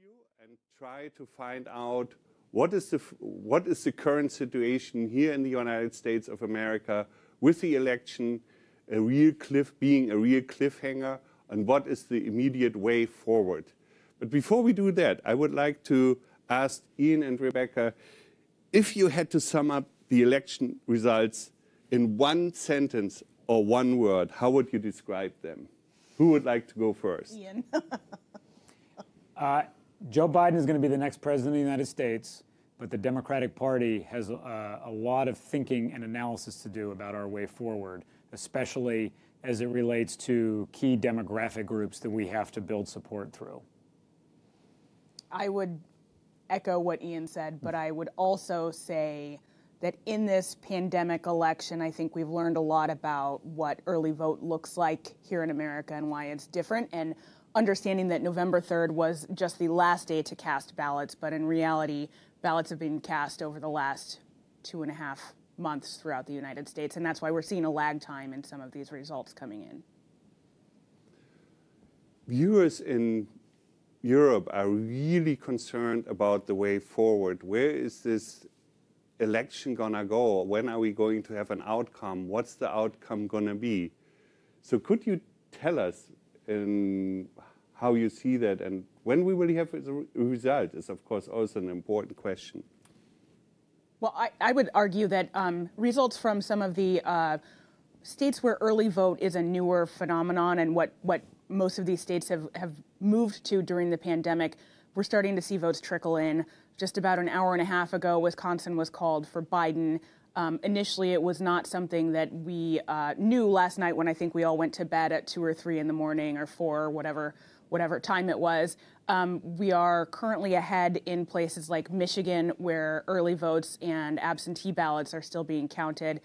you and try to find out what is the current situation here in the United States of America with the election being a real cliffhanger, and what is the immediate way forward. But before we do that, I would like to ask Ian and Rebecca, if you had to sum up the election results in one sentence or one word, how would you describe them? Who would like to go first? Ian. Joe Biden is going to be the next president of the United States, but the Democratic Party has a lot of thinking and analysis to do about our way forward, especially as it relates to key demographic groups that we have to build support through. I would echo what Ian said, but I would also say that in this pandemic election, I think we've learned a lot about what early vote looks like here in America and why it's different, and understanding that November 3rd was just the last day to cast ballots, but in reality, ballots have been cast over the last 2.5 months throughout the United States, and that's why we're seeing a lag time in some of these results coming in. Viewers in Europe are really concerned about the way forward. Where is this election gonna go? When are we going to have an outcome? What's the outcome gonna be? So could you tell us how you see that, and when we will have a result is of course also an important question. Well, I would argue that results from some of the states where early vote is a newer phenomenon, and what most of these states have moved to during the pandemic, we're starting to see votes trickle in. Just about an hour and a half ago, Wisconsin was called for Biden. Initially, it was not something that we knew last night when I think we all went to bed at 2 or 3 in the morning or 4, whatever time it was. We are currently ahead in places like Michigan, where early votes and absentee ballots are still being counted.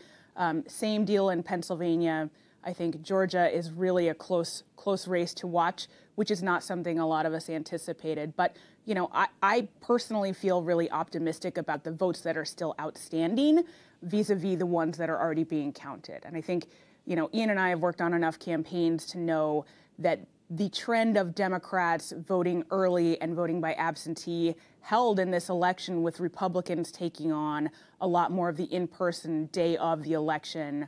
Same deal in Pennsylvania. I think Georgia is really a close race to watch, which is not something a lot of us anticipated. But you know, I personally feel really optimistic about the votes that are still outstanding vis-a-vis the ones that are already being counted. And I think, you know, Ian and I have worked on enough campaigns to know that the trend of Democrats voting early and voting by absentee held in this election, with Republicans taking on a lot more of the in-person day of the election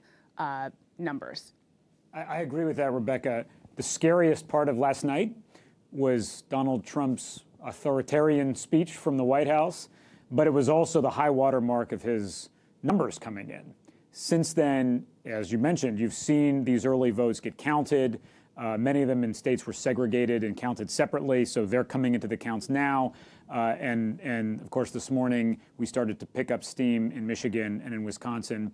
numbers. I agree with that, Rebecca. The scariest part of last night was Donald Trump's authoritarian speech from the White House, but it was also the high water mark of his numbers coming in. Since then, as you mentioned, you've seen these early votes get counted. Many of them in states were segregated and counted separately, so they're coming into the counts now. And of course, this morning, we started to pick up steam in Michigan and in Wisconsin.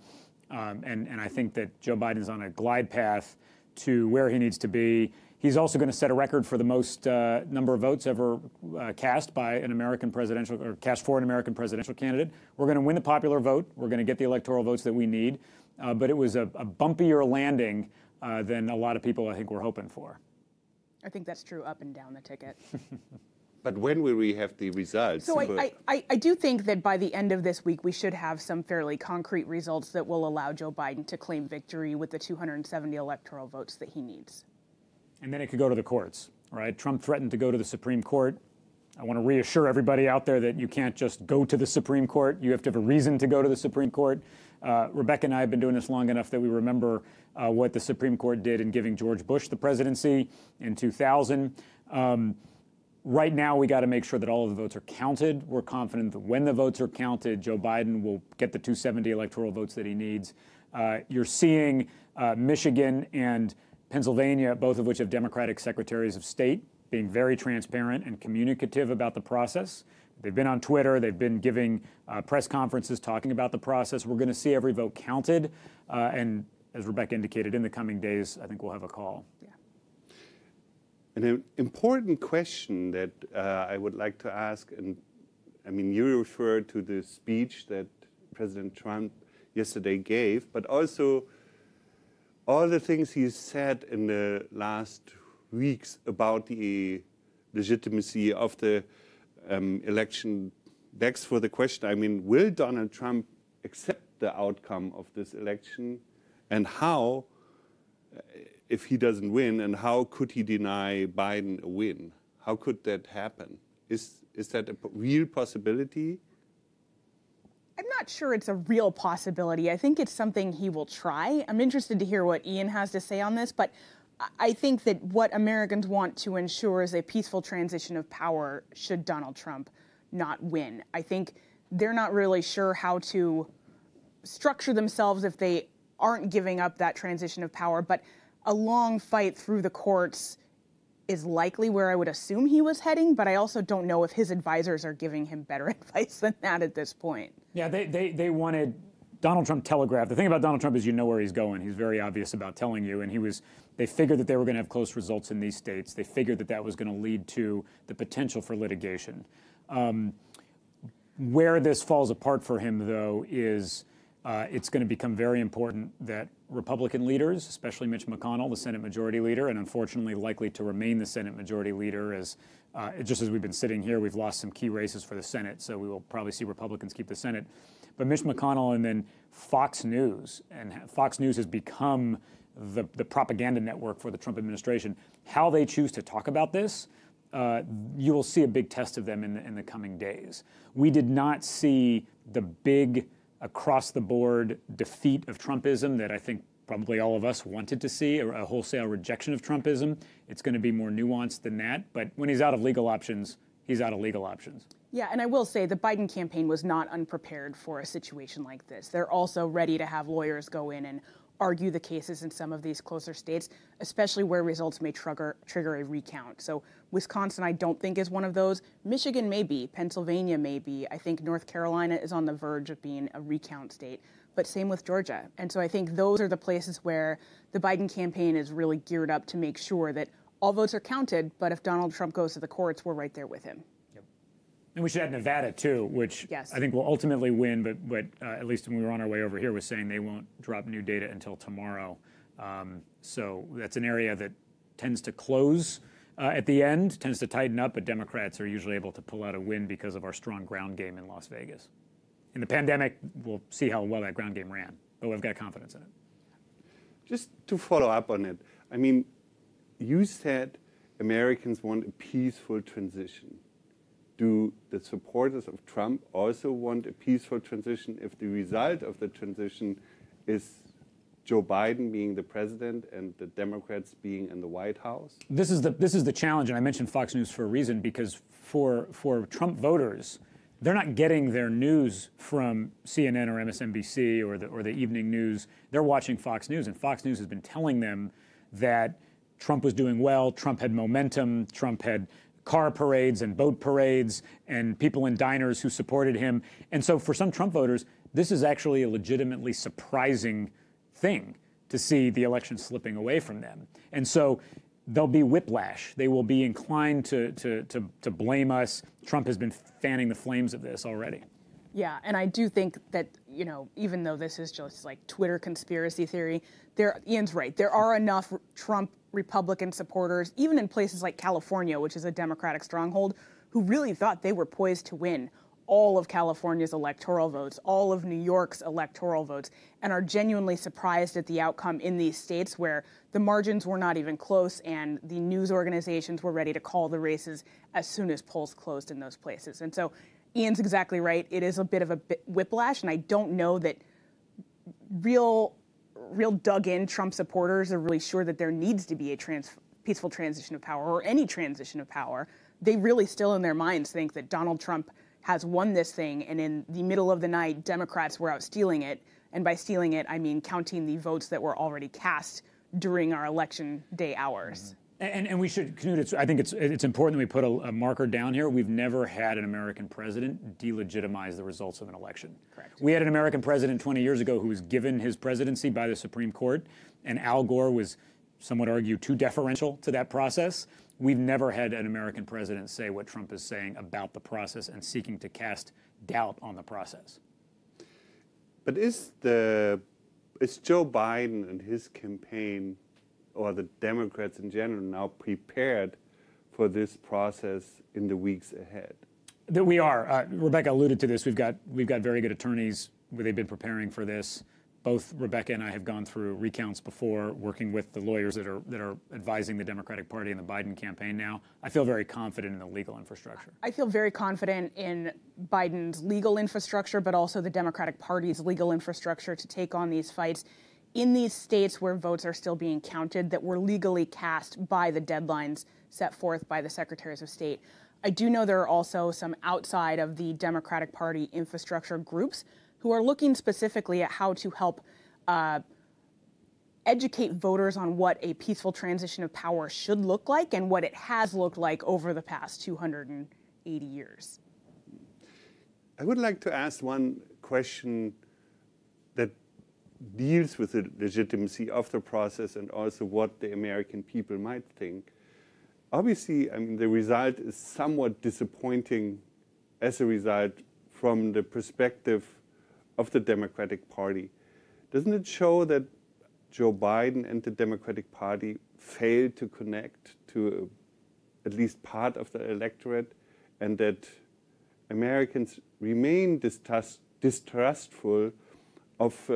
And I think that Joe Biden's on a glide path to where he needs to be. He's also going to set a record for the most number of votes ever cast by an American presidential, or cast for an American presidential candidate. We're going to win the popular vote. We're going to get the electoral votes that we need. But it was a bumpier landing than a lot of people, I think, were hoping for. I think that's true up and down the ticket. But when will we have the results? So I do think that by the end of this week, we should have some fairly concrete results that will allow Joe Biden to claim victory with the 270 electoral votes that he needs. And then it could go to the courts, right? Trump threatened to go to the Supreme Court. I want to reassure everybody out there that you can't just go to the Supreme Court. You have to have a reason to go to the Supreme Court. Rebecca and I have been doing this long enough that we remember what the Supreme Court did in giving George Bush the presidency in 2000. Right now, we got to make sure that all of the votes are counted. We're confident that when the votes are counted, Joe Biden will get the 270 electoral votes that he needs. You're seeing Michigan and Pennsylvania, both of which have Democratic secretaries of state, being very transparent and communicative about the process. They've been on Twitter. They've been giving press conferences talking about the process. We're going to see every vote counted. And as Rebecca indicated, in the coming days, I think we'll have a call. Yeah. An important question that I would like to ask, and I mean, you referred to the speech that President Trump yesterday gave, but also all the things he said in the last weeks about the legitimacy of the election begs for the question, I mean, will Donald Trump accept the outcome of this election, and how, if he doesn't win, and how could he deny Biden a win? How could that happen? Is that a real possibility? I'm not sure it's a real possibility. I think it's something he will try. I'm interested to hear what Ian has to say on this, but I think that what Americans want to ensure is a peaceful transition of power should Donald Trump not win. I think they're not really sure how to structure themselves if they aren't giving up that transition of power, but a long fight through the courts is likely where I would assume he was heading, but I also don't know if his advisors are giving him better advice than that at this point. Yeah, they wanted Donald Trump telegraphed. The thing about Donald Trump is you know where he's going. He's very obvious about telling you, and they figured that they were going to have close results in these states. They figured that that was going to lead to the potential for litigation. Where this falls apart for him, though, is it's going to become very important that Republican leaders, especially Mitch McConnell, the Senate Majority Leader, and unfortunately likely to remain the Senate Majority Leader, as just as we've been sitting here, we've lost some key races for the Senate, so we will probably see Republicans keep the Senate. But Mitch McConnell and then Fox News, and Fox News has become the propaganda network for the Trump administration. How they choose to talk about this, you will see a big test of them in the coming days. We did not see the big across-the-board defeat of Trumpism that I think probably all of us wanted to see, a wholesale rejection of Trumpism. It's going to be more nuanced than that. But when he's out of legal options, he's out of legal options. Yeah, and I will say the Biden campaign was not unprepared for a situation like this. They're also ready to have lawyers go in and argue the cases in some of these closer states, especially where results may trigger a recount. So Wisconsin, I don't think, is one of those. Michigan may be. Pennsylvania may be. I think North Carolina is on the verge of being a recount state, but same with Georgia. And so I think those are the places where the Biden campaign is really geared up to make sure that all votes are counted, but if Donald Trump goes to the courts, we're right there with him. And we should add Nevada, too, which yes, I think will ultimately win, but at least when we were on our way over here was saying they won't drop new data until tomorrow. So that's an area that tends to close at the end, tends to tighten up, but Democrats are usually able to pull out a win because of our strong ground game in Las Vegas. In the pandemic, we'll see how well that ground game ran, but we've got confidence in it. Just to follow up on it, I mean, you said Americans want a peaceful transition. Do the supporters of Trump also want a peaceful transition if the result of the transition is Joe Biden being the president and the Democrats being in the White House? This is the challenge, and I mentioned Fox News for a reason, because for Trump voters, they're not getting their news from CNN or MSNBC or the evening news. They're watching Fox News, and Fox News has been telling them that Trump was doing well, Trump had momentum, Trump had car parades and boat parades and people in diners who supported him. And so for some Trump voters, this is actually a legitimately surprising thing to see the election slipping away from them. And so there'll be whiplash. They will be inclined to blame us. Trump has been fanning the flames of this already. Yeah, and I do think that, you know, even though this is just like Twitter conspiracy theory, Ian's right. There are enough Trump Republican supporters, even in places like California, which is a Democratic stronghold, who really thought they were poised to win all of California's electoral votes, all of New York's electoral votes, and are genuinely surprised at the outcome in these states where the margins were not even close and the news organizations were ready to call the races as soon as polls closed in those places. And so Ian's exactly right. It is a bit of a whiplash, and I don't know that real dug-in Trump supporters are really sure that there needs to be a peaceful transition of power or any transition of power. They really still in their minds think that Donald Trump has won this thing, and in the middle of the night, Democrats were out stealing it. And by stealing it, I mean counting the votes that were already cast during our election day hours. And we should, Knut, I think it's important that we put a marker down here. We've never had an American president delegitimize the results of an election. Correct. We had an American president 20 years ago who was given his presidency by the Supreme Court, and Al Gore was, some would argue, too deferential to that process. We've never had an American president say what Trump is saying about the process and seeking to cast doubt on the process. But is Joe Biden and his campaign, or the Democrats in general, now prepared for this process in the weeks ahead? That we are. Rebecca alluded to this. We've got very good attorneys. They've been preparing for this. Both Rebecca and I have gone through recounts before, working with the lawyers that are advising the Democratic Party and the Biden campaign now. I feel very confident in the legal infrastructure. I feel very confident in Biden's legal infrastructure, but also the Democratic Party's legal infrastructure to take on these fights in these states where votes are still being counted that were legally cast by the deadlines set forth by the Secretaries of State. I do know there are also some outside of the Democratic Party infrastructure groups who are looking specifically at how to help educate voters on what a peaceful transition of power should look like and what it has looked like over the past 280 years. I would like to ask one question that deals with the legitimacy of the process and also what the American people might think. Obviously, I mean, the result is somewhat disappointing as a result from the perspective of the Democratic Party. Doesn't it show that Joe Biden and the Democratic Party failed to connect to at least part of the electorate, and that Americans remain distrustful of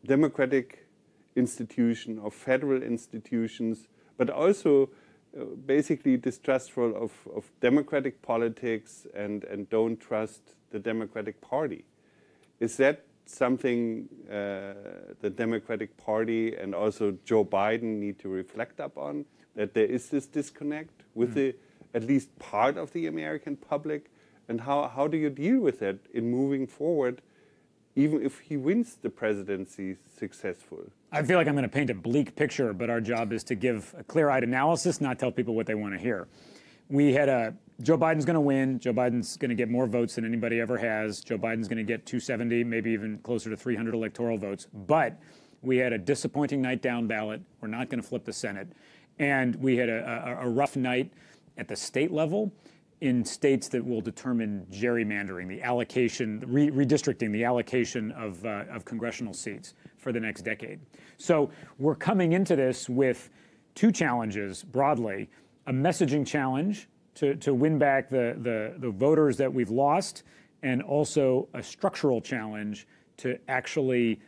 democratic institutions, of federal institutions, but also basically distrustful of democratic politics and don't trust the Democratic Party? Is that something the Democratic Party and also Joe Biden need to reflect upon, that there is this disconnect with at least part of the American public? And how do you deal with that in moving forward, even if he wins the presidency successful? I feel like I'm going to paint a bleak picture, but our job is to give a clear-eyed analysis, not tell people what they want to hear. We had Joe Biden's going to win. Joe Biden's going to get more votes than anybody ever has. Joe Biden's going to get 270, maybe even closer to 300 electoral votes. But we had a disappointing night down ballot. We're not going to flip the Senate. And we had a rough night at the state level in states that will determine gerrymandering, the allocation, redistricting, the allocation of congressional seats for the next decade. So we're coming into this with two challenges broadly: a messaging challenge to win back the voters that we've lost, and also a structural challenge to actually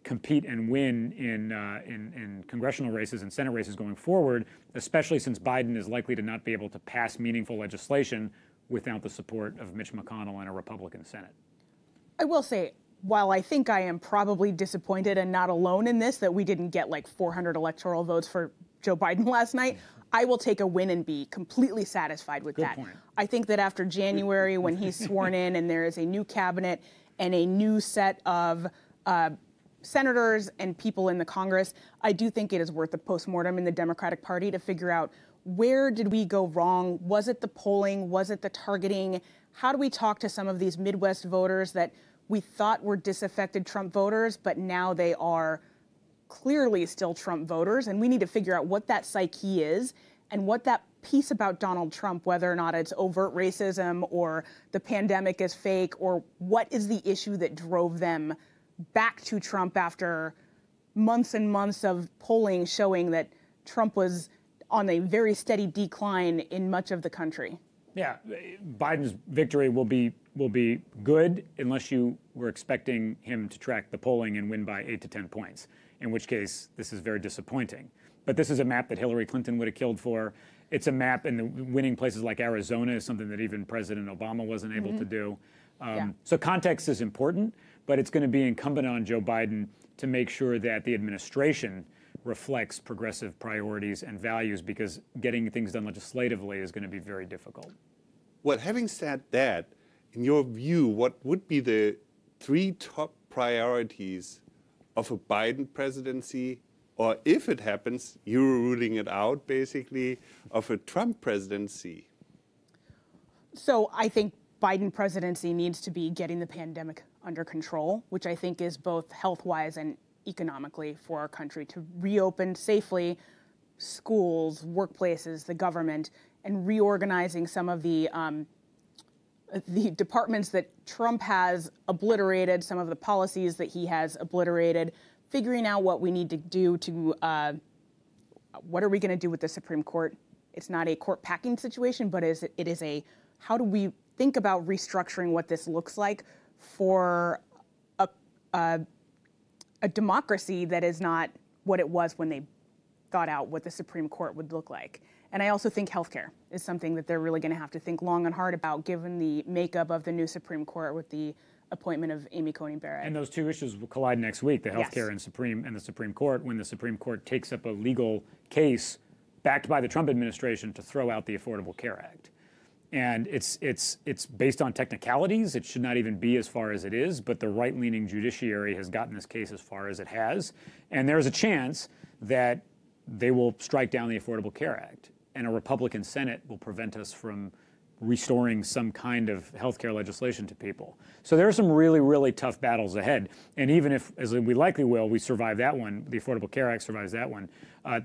compete and win in congressional races and Senate races going forward, especially since Biden is likely to not be able to pass meaningful legislation without the support of Mitch McConnell and a Republican Senate. I will say, while I think I am probably disappointed and not alone in this, that we didn't get like 400 electoral votes for Joe Biden last night, I will take a win and be completely satisfied with that. Good point. I think that after January, when he's sworn in and there is a new cabinet and a new set of senators and people in the Congress, I do think it is worth a postmortem in the Democratic Party to figure out, where did we go wrong? Was it the polling? Was it the targeting? How do we talk to some of these Midwest voters that we thought were disaffected Trump voters, but now they are clearly still Trump voters? And we need to figure out what that psyche is and what that piece about Donald Trump, whether or not it's overt racism or the pandemic is fake, or what is the issue that drove them back to Trump after months and months of polling showing that Trump was on a very steady decline in much of the country. Yeah, Biden's victory will be good unless you were expecting him to track the polling and win by 8 to 10 points, in which case this is very disappointing. But this is a map that Hillary Clinton would have killed for. It's a map, and the winning places like Arizona is something that even President Obama wasn't able to do. So context is important, but it's going to be incumbent on Joe Biden to make sure that the administration reflects progressive priorities and values, because getting things done legislatively is going to be very difficult. Well, having said that, in your view, what would be the 3 top priorities of a Biden presidency, or if it happens, you're ruling it out, basically, of a Trump presidency? So I think Biden presidency needs to be getting the pandemic under control, which I think is both health-wise and economically for our country, to reopen safely schools, workplaces, the government, and reorganizing some of the departments that Trump has obliterated, some of the policies that he has obliterated, figuring out what we need to do to, what are we going to do with the Supreme Court? It's not a court packing situation, but it is a, how do we think about restructuring what this looks like for a a democracy that is not what it was when they thought out what the Supreme Court would look like. And I also think healthcare is something that they're really going to have to think long and hard about, given the makeup of the new Supreme Court with the appointment of Amy Coney Barrett. And those two issues will collide next week, the healthcare and the Supreme Court, when the Supreme Court takes up a legal case backed by the Trump administration to throw out the Affordable Care Act. And it's based on technicalities. It should not even be as far as it is, but the right-leaning judiciary has gotten this case as far as it has. And there's a chance that they will strike down the Affordable Care Act, and a Republican Senate will prevent us from restoring some kind of healthcare legislation to people. So there are some really, really tough battles ahead. And even if, as we likely will, we survive that one, the Affordable Care Act survives that one,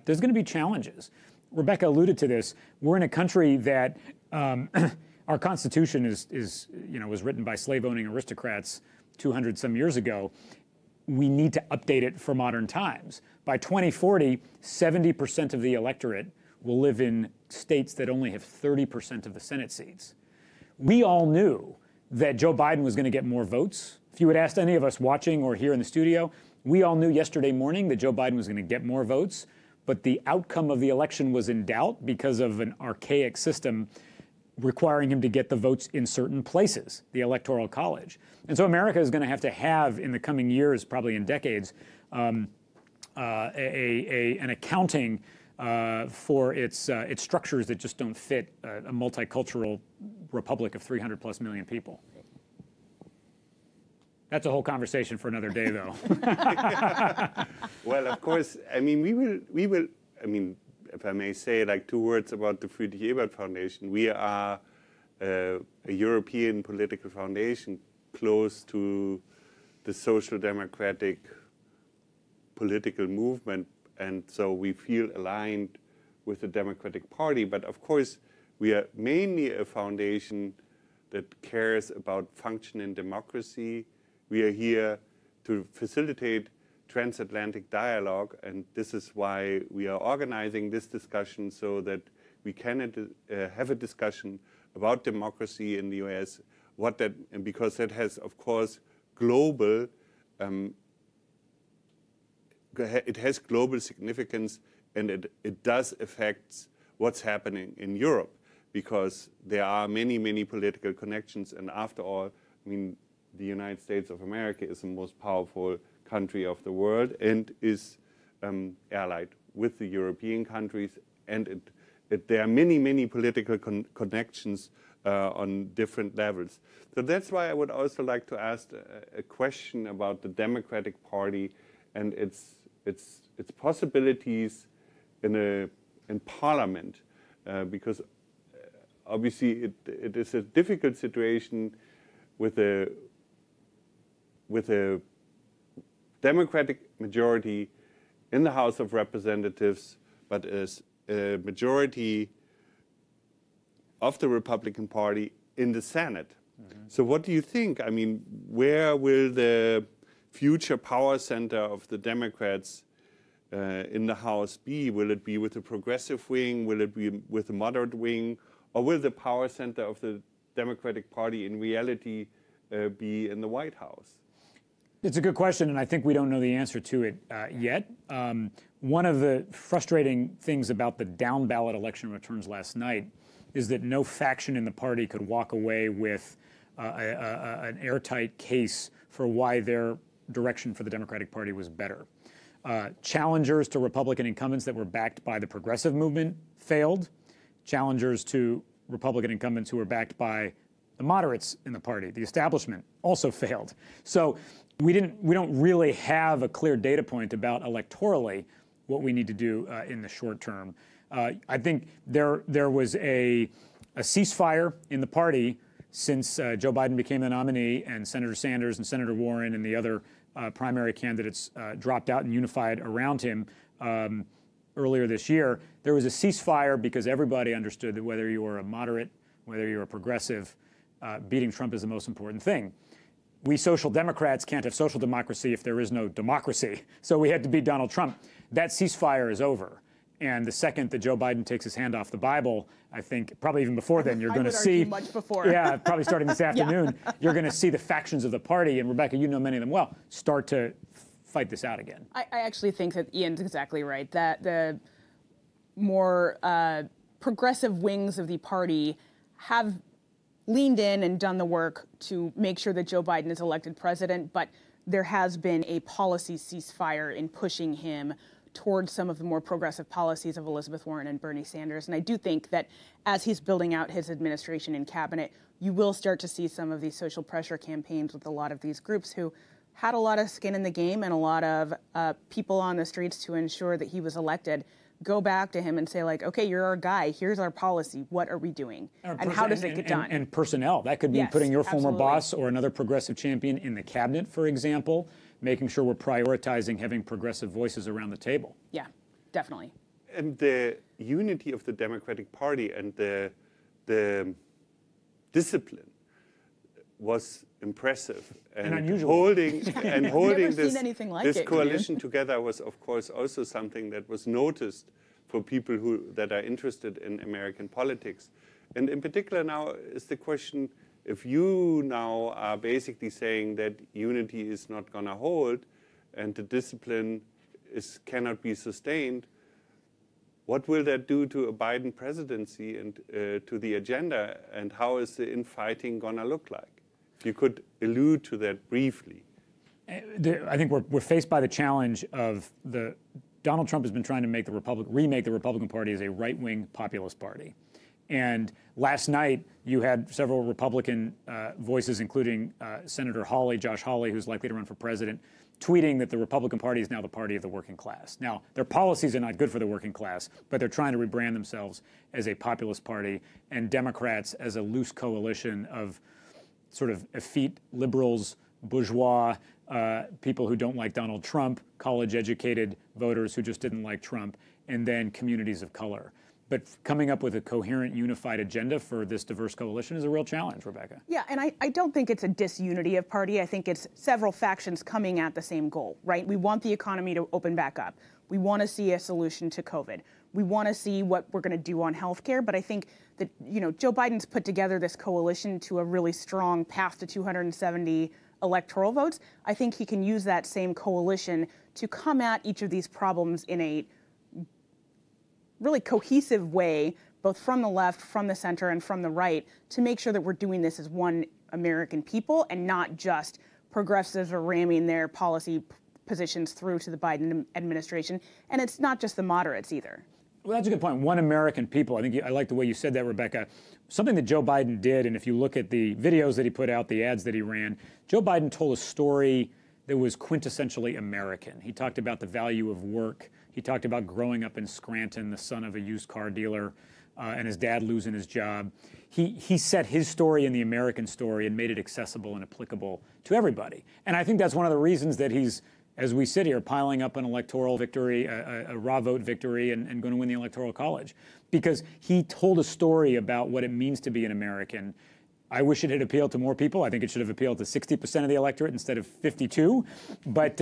there's going to be challenges. Rebecca alluded to this. We're in a country that our Constitution was written by slave-owning aristocrats 200 some years ago. We need to update it for modern times. By 2040, 70% of the electorate will live in states that only have 30% of the Senate seats. We all knew that Joe Biden was going to get more votes. If you had asked any of us watching or here in the studio, we all knew yesterday morning that Joe Biden was going to get more votes, but the outcome of the election was in doubt because of an archaic system requiring him to get the votes in certain places, the Electoral College. And so America is going to have in the coming years, probably in decades, an accounting for its structures that just don't fit a multicultural republic of 300 plus million people. That's a whole conversation for another day, though. Well, of course, I mean, we will, I mean, if I may say like 2 words about the Friedrich-Ebert Foundation. We are a European political foundation close to the social democratic political movement, and so we feel aligned with the Democratic Party. But of course, we are mainly a foundation that cares about functioning democracy. We are here to facilitate transatlantic dialogue, and this is why we are organizing this discussion, so that we can have a discussion about democracy in the US, because that has, of course, global, it has global significance, and it does affect what's happening in Europe, because there are many, many political connections, and after all, I mean, the United States of America is the most powerful country of the world and is allied with the European countries, and there are many, many political connections on different levels. So that's why I would also like to ask a question about the Democratic Party and its possibilities in Parliament, because obviously it is a difficult situation with a Democratic majority in the House of Representatives, but as a majority of the Republican Party in the Senate. Mm-hmm. So what do you think? I mean, where will the future power center of the Democrats in the House be? Will it be with the progressive wing? Will it be with the moderate wing? Or will the power center of the Democratic Party in reality be in the White House? It's a good question, and I think we don't know the answer to it yet. One of the frustrating things about the down-ballot election returns last night is that no faction in the party could walk away with an airtight case for why their direction for the Democratic Party was better. Challengers to Republican incumbents that were backed by the progressive movement failed. Challengers to Republican incumbents who were backed by the moderates in the party, the establishment, also failed. So we don't really have a clear data point about electorally what we need to do in the short term. I think there was a ceasefire in the party since Joe Biden became the nominee and Senator Sanders and Senator Warren and the other primary candidates dropped out and unified around him earlier this year. There was a ceasefire because everybody understood that whether you were a moderate, whether you were a progressive, beating Trump is the most important thing. We social democrats can't have social democracy if there is no democracy. So we had to beat Donald Trump. That ceasefire is over. And the second that Joe Biden takes his hand off the Bible, I think probably even before then, you're going to see much before. Yeah, probably starting this afternoon, you're going to see the factions of the party, and Rebecca, you know many of them well, start to fight this out again. I actually think that Ian's exactly right, that the more progressive wings of the party have leaned in and done the work to make sure that Joe Biden is elected president, but there has been a policy ceasefire in pushing him towards some of the more progressive policies of Elizabeth Warren and Bernie Sanders. And I do think that as he's building out his administration and cabinet, you will start to see some of these social pressure campaigns with a lot of these groups who had a lot of skin in the game and a lot of people on the streets to ensure that he was elected go back to him and say, like, okay, you're our guy. Here's our policy. What are we doing? And how does it get done? And personnel. That could mean putting your former boss or another progressive champion in the cabinet, for example, making sure we're prioritizing having progressive voices around the table. Yeah, definitely. And the unity of the Democratic Party and the discipline was impressive. And unusual. Holding this it, coalition together was, of course, also something that was noticed for people that are interested in American politics. And in particular now is the question, if you now are basically saying that unity is not going to hold and the discipline cannot be sustained, what will that do to a Biden presidency and to the agenda, and how is the infighting going to look like? If you could allude to that briefly. I think we're faced by the challenge of Donald Trump has been trying to remake the Republican Party as a right-wing populist party. And last night, you had several Republican voices, including Senator Josh Hawley, who's likely to run for president, tweeting that the Republican Party is now the party of the working class. Now, their policies are not good for the working class, but they're trying to rebrand themselves as a populist party, and Democrats as a loose coalition of sort of effete liberals, bourgeois, people who don't like Donald Trump, college-educated voters who just didn't like Trump, and then communities of color. But coming up with a coherent, unified agenda for this diverse coalition is a real challenge, Rebecca. Yeah, and I don't think it's a disunity of party. I think it's several factions coming at the same goal, right? We want the economy to open back up. We want to see a solution to COVID. We want to see what we're going to do on healthcare. But I think that, Joe Biden's put together this coalition to a really strong path to 270 electoral votes. I think he can use that same coalition to come at each of these problems in a really cohesive way, both from the left, from the center, and from the right, to make sure that we're doing this as one American people and not just progressives are ramming their policy positions through to the Biden administration. And it's not just the moderates either. Well, that's a good point. One American people. I like the way you said that, Rebecca. Something that Joe Biden did, and if you look at the videos that he put out, the ads that he ran, Joe Biden told a story that was quintessentially American. He talked about the value of work. He talked about growing up in Scranton, the son of a used car dealer, and his dad losing his job. He set his story in the American story and made it accessible and applicable to everybody. And I think that's one of the reasons that he's, as we sit here, piling up an electoral victory, a raw vote victory, and going to win the Electoral College. Because he told a story about what it means to be an American. I wish it had appealed to more people. I think it should have appealed to 60% of the electorate instead of 52. But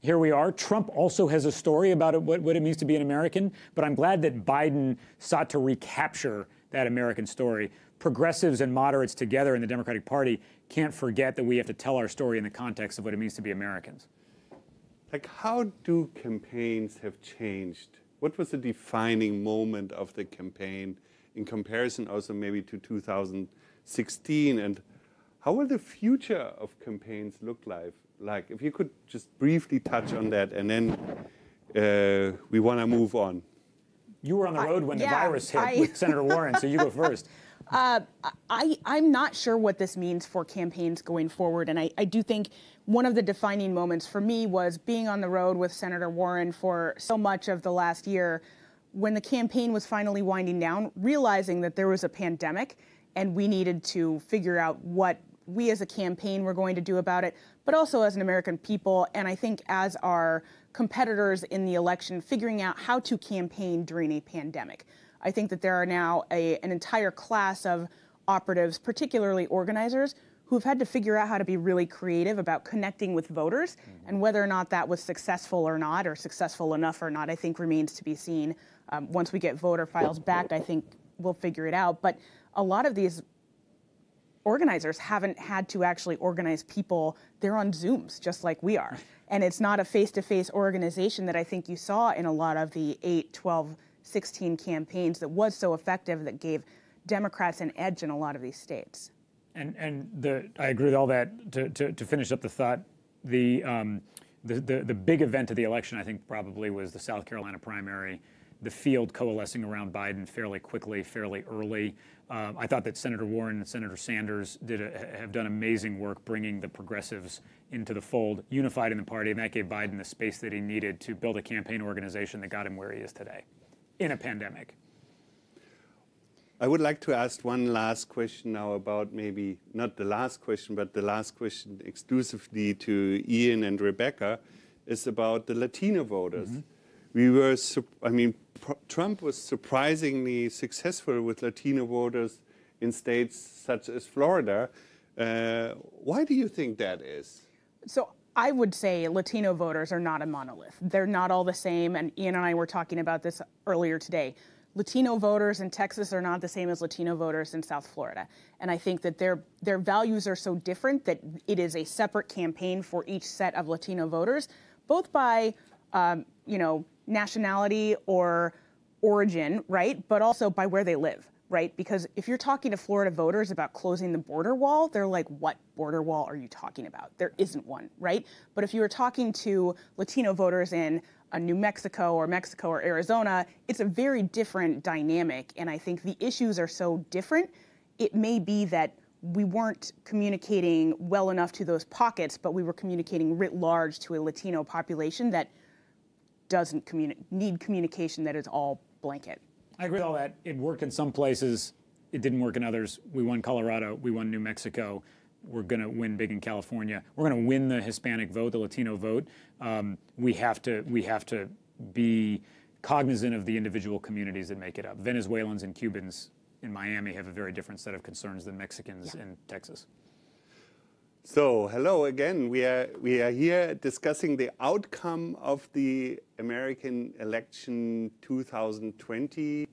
here we are. Trump also has a story about what it means to be an American. But I'm glad that Biden sought to recapture that American story. Progressives and moderates together in the Democratic Party can't forget that we have to tell our story in the context of what it means to be Americans. Like, how do campaigns have changed? What was the defining moment of the campaign in comparison also maybe to 2016? And how will the future of campaigns look like? If you could just briefly touch on that, and then we want to move on. You were on the road when the virus hit with Senator Warren, so you go first. I'm not sure what this means for campaigns going forward, and I do think one of the defining moments for me was being on the road with Senator Warren for so much of the last year when the campaign was finally winding down, realizing that there was a pandemic and we needed to figure out what we as a campaign were going to do about it, but also as an American people, and I think as our competitors in the election, figuring out how to campaign during a pandemic. I think that there are now an entire class of operatives, particularly organizers, who've had to figure out how to be really creative about connecting with voters, and whether or not that was successful or not, or successful enough or not, I think remains to be seen. Once we get voter files back, I think we'll figure it out. But a lot of these organizers haven't had to actually organize people. They're on Zooms, just like we are. And it's not a face-to-face organization that I think you saw in a lot of the 8, 12, 16 campaigns that was so effective that gave Democrats an edge in a lot of these states. I agree with all that. To finish up the thought, the big event of the election, I think, probably was the South Carolina primary, the field coalescing around Biden fairly quickly, fairly early. I thought that Senator Warren and Senator Sanders have done amazing work bringing the progressives into the fold, unified in the party, and that gave Biden the space that he needed to build a campaign organization that got him where he is today in a pandemic. I would like to ask one last question now about maybe not the last question, but the last question exclusively to Ian and Rebecca is about the Latino voters. Mm-hmm. Trump was surprisingly successful with Latino voters in states such as Florida. Why do you think that is? So I would say Latino voters are not a monolith. They're not all the same, and Ian and I were talking about this earlier today. Latino voters in Texas are not the same as Latino voters in South Florida. And I think that their values are so different that it is a separate campaign for each set of Latino voters, both by nationality or origin, right? But also by where they live, right? Because if you're talking to Florida voters about closing the border wall, they're like, what border wall are you talking about? There isn't one, right? But if you were talking to Latino voters in New Mexico or Arizona, it's a very different dynamic. And I think the issues are so different. It may be that we weren't communicating well enough to those pockets, but we were communicating writ large to a Latino population that doesn't need communication that is all blanket. I agree with all that. It worked in some places. It didn't work in others. We won Colorado. We won New Mexico. We're going to win big in California. We're going to win the Hispanic vote, the Latino vote. We have to be cognizant of the individual communities that make it up. Venezuelans and Cubans in Miami have a very different set of concerns than Mexicans in Texas. So, hello again. We are here discussing the outcome of the American election 2020,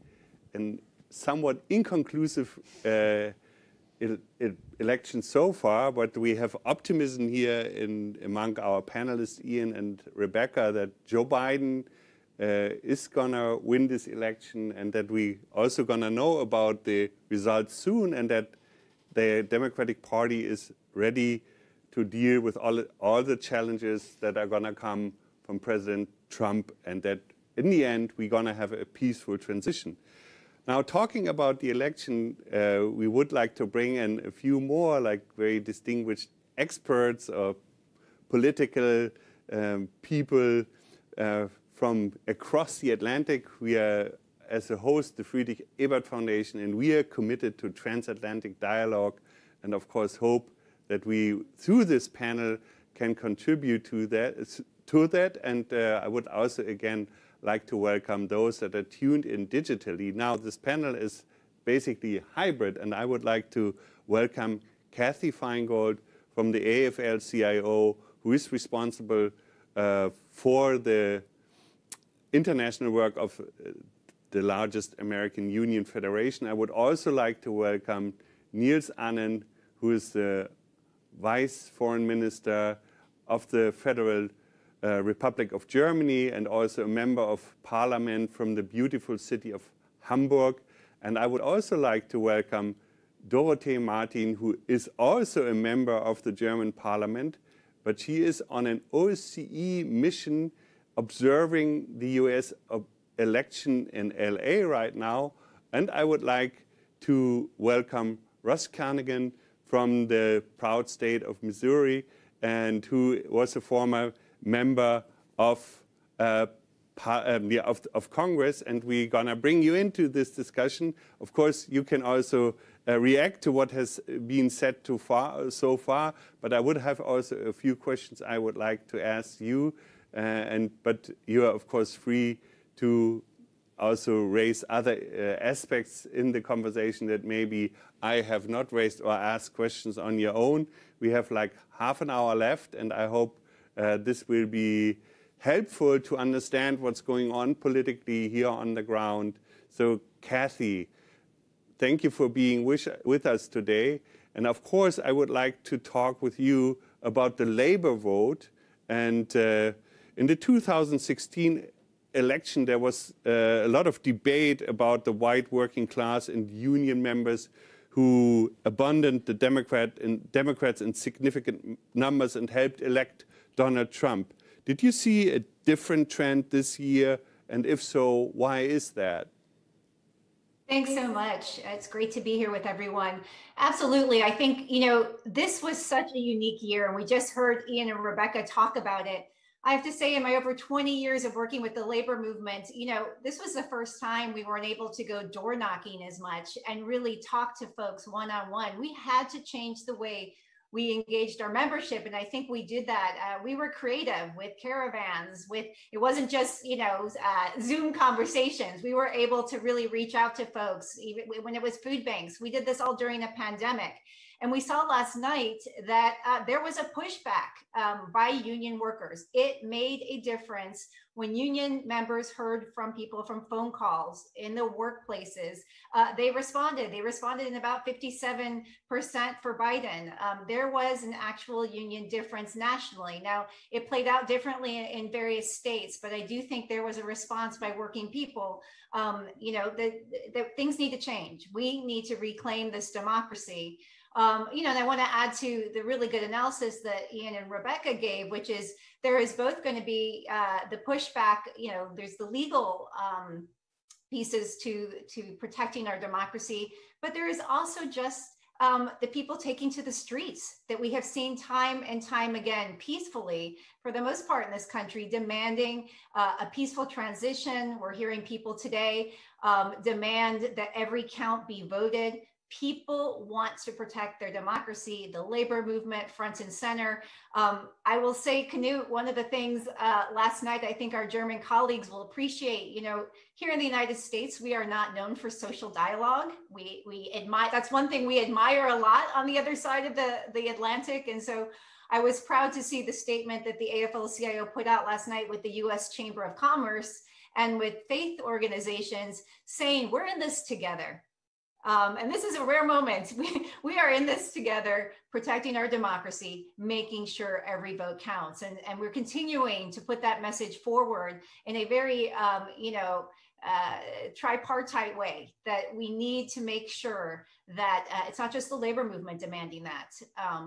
and somewhat inconclusive election so far, but we have optimism here among our panelists, Ian and Rebecca, that Joe Biden is gonna win this election, and that we also gonna know about the results soon, and that the Democratic Party is ready to deal with all the challenges that are gonna come from President Trump, and that in the end we're gonna have a peaceful transition. Now, talking about the election, we would like to bring in a few more very distinguished experts or political people from across the Atlantic. We are, as a host, the Friedrich Ebert Foundation, and we are committed to transatlantic dialogue, and of course hope that we, through this panel, can contribute to that. And I would also, again, like to welcome those that are tuned in digitally. Now, this panel is basically hybrid, and I would like to welcome Kathy Feingold from the AFL-CIO, who is responsible for the international work of the largest American union federation. I would also like to welcome Niels Annen, who is the Vice Foreign Minister of the Federal Republic of Germany, and also a member of parliament from the beautiful city of Hamburg. And I would also like to welcome Dorothee Martin, who is also a member of the German parliament, but she is on an OSCE mission observing the US election in LA right now. And I would like to welcome Russ Carnahan from the proud state of Missouri, and who was a former member of Congress, and we're gonna bring you into this discussion. Of course, you can also react to what has been said so far, but I would have also a few questions I would like to ask you, but you are of course free to also raise other aspects in the conversation that maybe I have not raised, or ask questions on your own. We have like half an hour left, and I hope this will be helpful to understand what's going on politically here on the ground. So, Kathy, thank you for being with us today. And of course, I would like to talk with you about the labor vote. And in the 2016 election, there was a lot of debate about the white working class and union members who abandoned the Democrats in significant numbers and helped elect Donald Trump. Did you see a different trend this year? And if so, why is that? Thanks so much. It's great to be here with everyone. Absolutely. I think, this was such a unique year, and we just heard Ian and Rebecca talk about it. I have to say, in my over 20 years of working with the labor movement, this was the first time we weren't able to go door knocking as much and really talk to folks one-on-one. We had to change the way we engaged our membership. And I think we did that. We were creative with caravans, it wasn't just, Zoom conversations. We were able to really reach out to folks, even when it was food banks. We did this all during a pandemic. And we saw last night that there was a pushback by union workers. It made a difference when union members heard from people from phone calls in the workplaces. They responded. They responded in about 57% for Biden. There was an actual union difference nationally. Now, it played out differently in various states, but I do think there was a response by working people. That things need to change. We need to reclaim this democracy. And I want to add to the really good analysis that Ian and Rebecca gave, which is there is both going to be the pushback, there's the legal pieces to protecting our democracy, but there is also just the people taking to the streets that we have seen time and time again, peacefully, for the most part in this country, demanding a peaceful transition. We're hearing people today demand that every count be voted. People want to protect their democracy, the labor movement front and center. I will say, Knut, one of the things last night, I think our German colleagues will appreciate, here in the United States, we are not known for social dialogue. We admire, that's one thing we admire a lot on the other side of the Atlantic. And so I was proud to see the statement that the AFL-CIO put out last night with the US Chamber of Commerce and with faith organizations saying, we're in this together. And this is a rare moment. We are in this together, protecting our democracy, making sure every vote counts. And we're continuing to put that message forward in a very, tripartite way, that we need to make sure that it's not just the labor movement demanding that,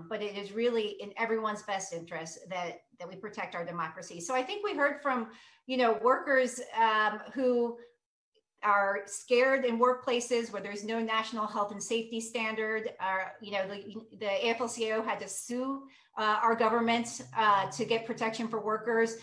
but it is really in everyone's best interest that we protect our democracy. So I think we heard from, workers who are scared in workplaces where there's no national health and safety standard. The AFL-CIO had to sue our government to get protection for workers.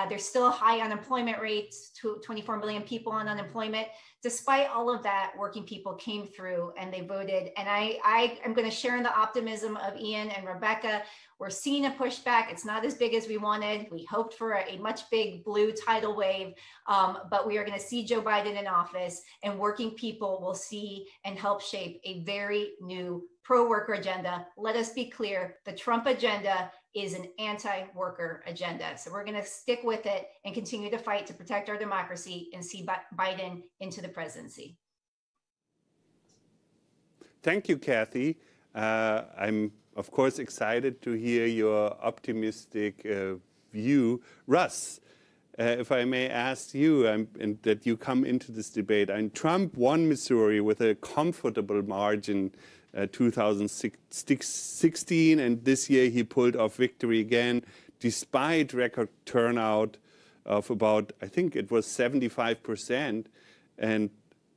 There's still high unemployment rates, 24 million people on unemployment. Despite all of that, working people came through and they voted. And I am going to share in the optimism of Ian and Rebecca. We're seeing a pushback. It's not as big as we wanted. We hoped for a much big blue tidal wave, but we are going to see Joe Biden in office, and working people will see and help shape a very new pro-worker agenda. Let us be clear, the Trump agenda is an anti-worker agenda. So we're going to stick with it and continue to fight to protect our democracy and see Biden into the presidency. Thank you, Kathy. I'm, of course, excited to hear your optimistic view. Russ, if I may ask you, and that you come into this debate, Trump won Missouri with a comfortable margin 2016, and this year he pulled off victory again, despite record turnout of about, I think it was 75%. And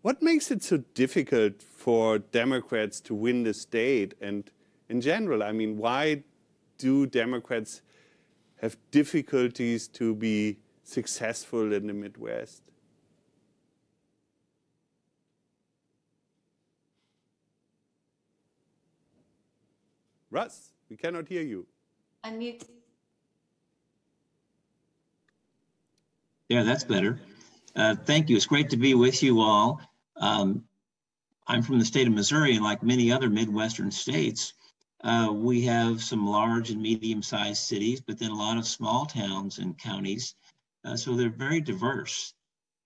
what makes it so difficult for Democrats to win the state? And in general, why do Democrats have difficulties to be successful in the Midwest? Russ, we cannot hear you. Unmute. Yeah, that's better. Thank you. It's great to be with you all. I'm from the state of Missouri, and like many other Midwestern states, we have some large and medium-sized cities, but then a lot of small towns and counties. So they're very diverse.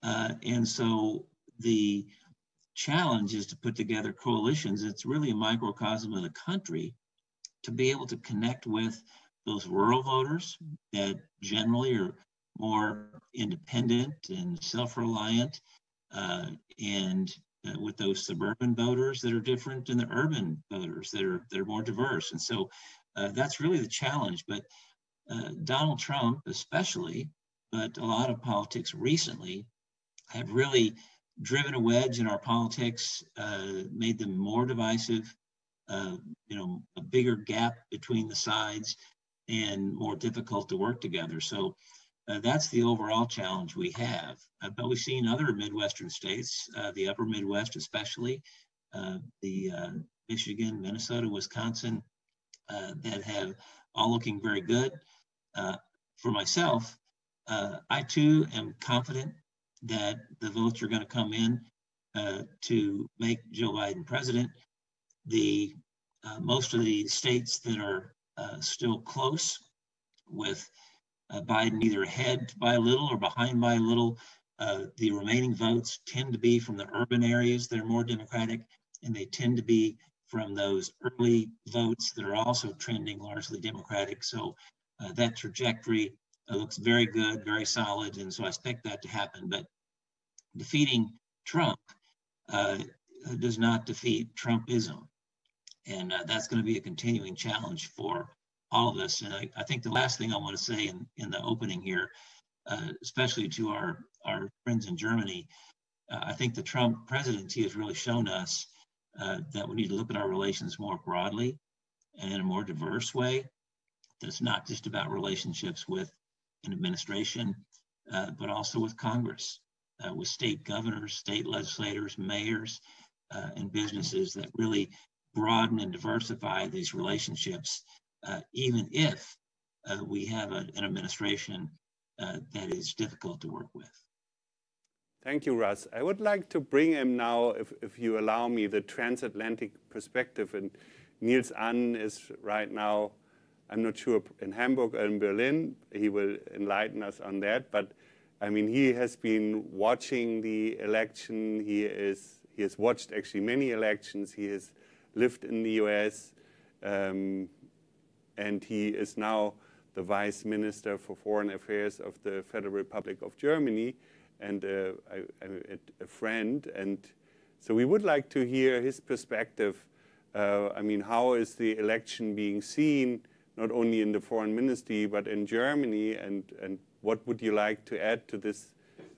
And so the challenge is to put together coalitions. It's really a microcosm of the country to be able to connect with those rural voters that generally are more independent and self-reliant, and with those suburban voters that are different and the urban voters that are more diverse. And so that's really the challenge. But Donald Trump especially, but a lot of politics recently have really driven a wedge in our politics, made them more divisive, a bigger gap between the sides and more difficult to work together. So that's the overall challenge we have. But we've seen other Midwestern states, the upper Midwest especially, the Michigan, Minnesota, Wisconsin, that have all looking very good. For myself, I too am confident that the votes are going to come in to make Joe Biden president. Most of the states that are still close, with Biden either ahead by a little or behind by a little, the remaining votes tend to be from the urban areas that are more Democratic, and they tend to be from those early votes that are also trending largely Democratic. So that trajectory looks very good, very solid, and so I expect that to happen. But defeating Trump does not defeat Trumpism. And that's going to be a continuing challenge for all of us. And I think the last thing I want to say in the opening here, especially to our friends in Germany, I think the Trump presidency has really shown us that we need to look at our relations more broadly and in a more diverse way. That it's not just about relationships with an administration, but also with Congress, with state governors, state legislators, mayors, and businesses that really broaden and diversify these relationships, even if we have an administration that is difficult to work with. Thank you, Russ. I would like to bring him now, if you allow me, the transatlantic perspective. And Niels Ahn is right now, I'm not sure, in Hamburg or in Berlin. He will enlighten us on that. But I mean, he has been watching the election. He has watched actually many elections. He has lived in the US, and he is now the Vice Minister for Foreign Affairs of the Federal Republic of Germany, and a friend. And so we would like to hear his perspective. I mean, how is the election being seen, not only in the foreign ministry, but in Germany, and what would you like to add to this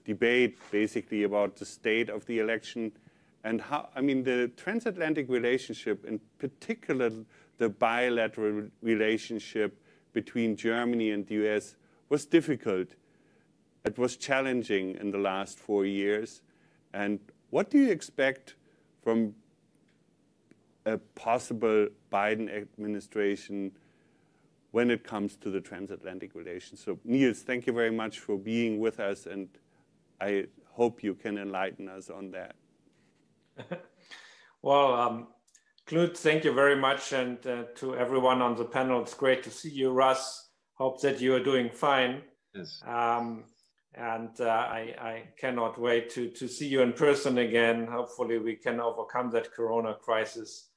debate, basically, about the state of the election? And how, I mean, the transatlantic relationship, in particular, the bilateral relationship between Germany and the US, was difficult. It was challenging in the last 4 years. And what do you expect from a possible Biden administration when it comes to the transatlantic relations? So, Niels, thank you very much for being with us, and I hope you can enlighten us on that. Well, Knut, thank you very much, and to everyone on the panel, it's great to see you. Russ, hope that you are doing fine. Yes. And I cannot wait to see you in person again. Hopefully we can overcome that Corona crisis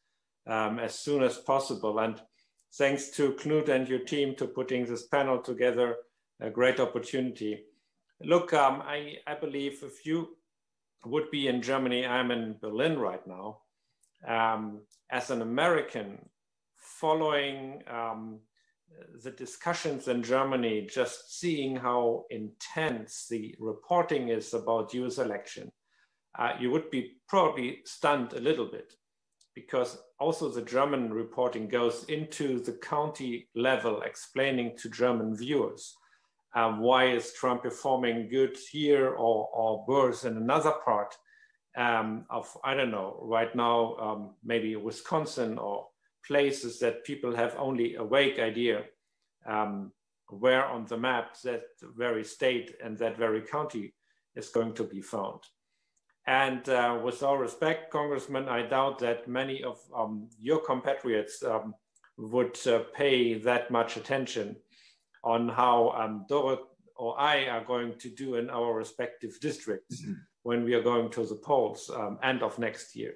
as soon as possible. And thanks to Knut and your team to putting this panel together, a great opportunity. Look, I believe if you would be in Germany, I'm in Berlin right now, as an American, following the discussions in Germany, just seeing how intense the reporting is about US election, you would be probably stunned a little bit, because also the German reporting goes into the county level, explaining to German viewers why is Trump performing good here or worse in another part of, I don't know, right now, maybe Wisconsin, or places that people have only a vague idea where on the map that very state and that very county is going to be found. And with all respect, Congressman, I doubt that many of your compatriots would pay that much attention on how Dorot or I are going to do in our respective districts. when we are going to the polls end of next year.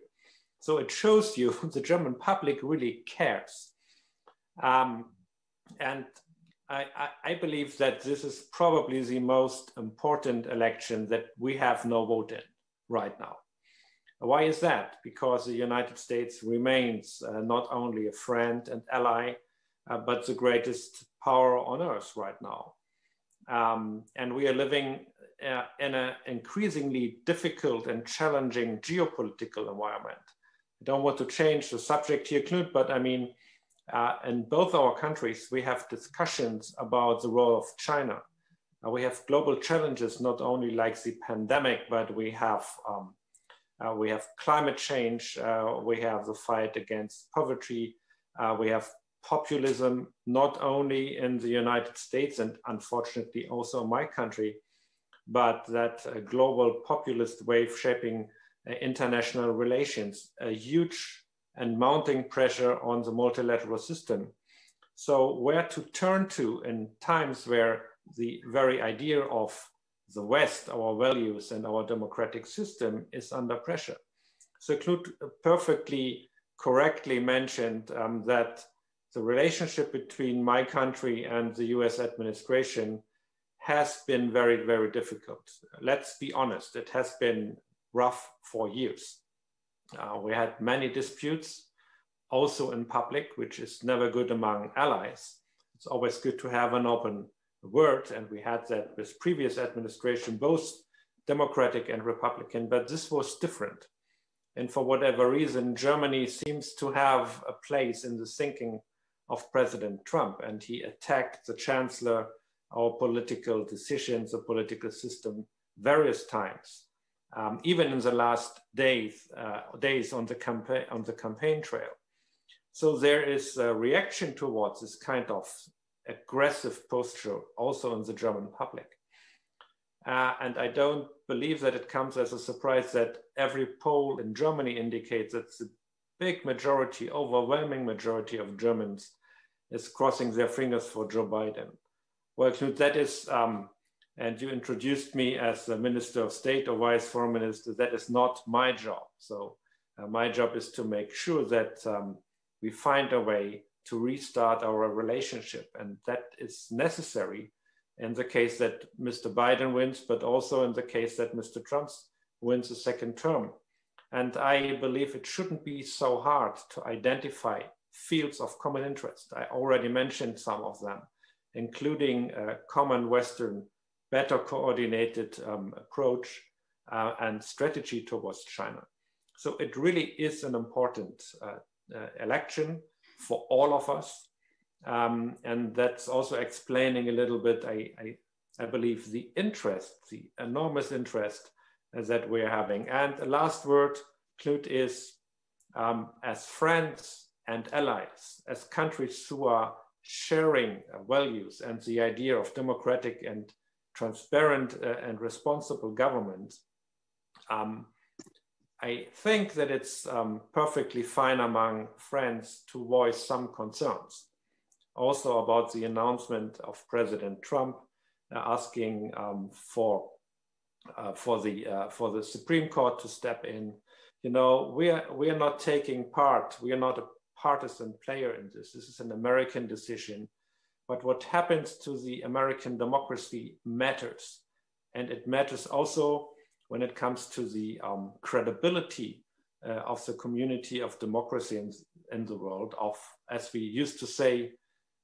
So it shows you the German public really cares. And I believe that this is probably the most important election that we have no vote in right now. Why is that? Because the United States remains not only a friend and ally, but the greatest power on earth right now. And we are living in an increasingly difficult and challenging geopolitical environment. I don't want to change the subject here, Knut, but I mean, in both our countries, we have discussions about the role of China. We have global challenges, not only like the pandemic, but we have climate change, we have the fight against poverty, we have populism, not only in the United States and unfortunately also my country, but that global populist wave shaping international relations, a huge and mounting pressure on the multilateral system. So where to turn to in times where the very idea of the West, our values and our democratic system is under pressure. So Knut perfectly correctly mentioned that the relationship between my country and the US administration has been very, very difficult. Let's be honest, it has been rough for years. We had many disputes, also in public, which is never good among allies. It's always good to have an open word, and we had that with previous administration, both Democratic and Republican, but this was different. And for whatever reason, Germany seems to have a place in the thinking of President Trump, and he attacked the Chancellor, our political decisions, the political system, various times. Even in the last days on the campaign trail. So there is a reaction towards this kind of aggressive posture also in the German public. And I don't believe that it comes as a surprise that every poll in Germany indicates that the big majority, overwhelming majority of Germans is crossing their fingers for Joe Biden. Well, Knut, that is, and you introduced me as the Minister of State or Vice Foreign Minister, that is not my job. So my job is to make sure that we find a way to restart our relationship. And that is necessary in the case that Mr. Biden wins, but also in the case that Mr. Trump wins a second term. And I believe it shouldn't be so hard to identify fields of common interest. I already mentioned some of them, including a common Western, better coordinated approach and strategy towards China. So it really is an important election for all of us. And that's also explaining a little bit, I believe, the interest, the enormous interest that we're having. And the last word, Knut, is as friends and allies, as countries who are sharing values and the idea of democratic and transparent and responsible government, I think that it's perfectly fine among friends to voice some concerns. Also about the announcement of President Trump asking for the Supreme Court to step in. You know, we are not taking part. We are not a partisan player in this. This is an American decision. But what happens to the American democracy matters. And it matters also when it comes to the credibility of the community of democracy in the world, of, as we used to say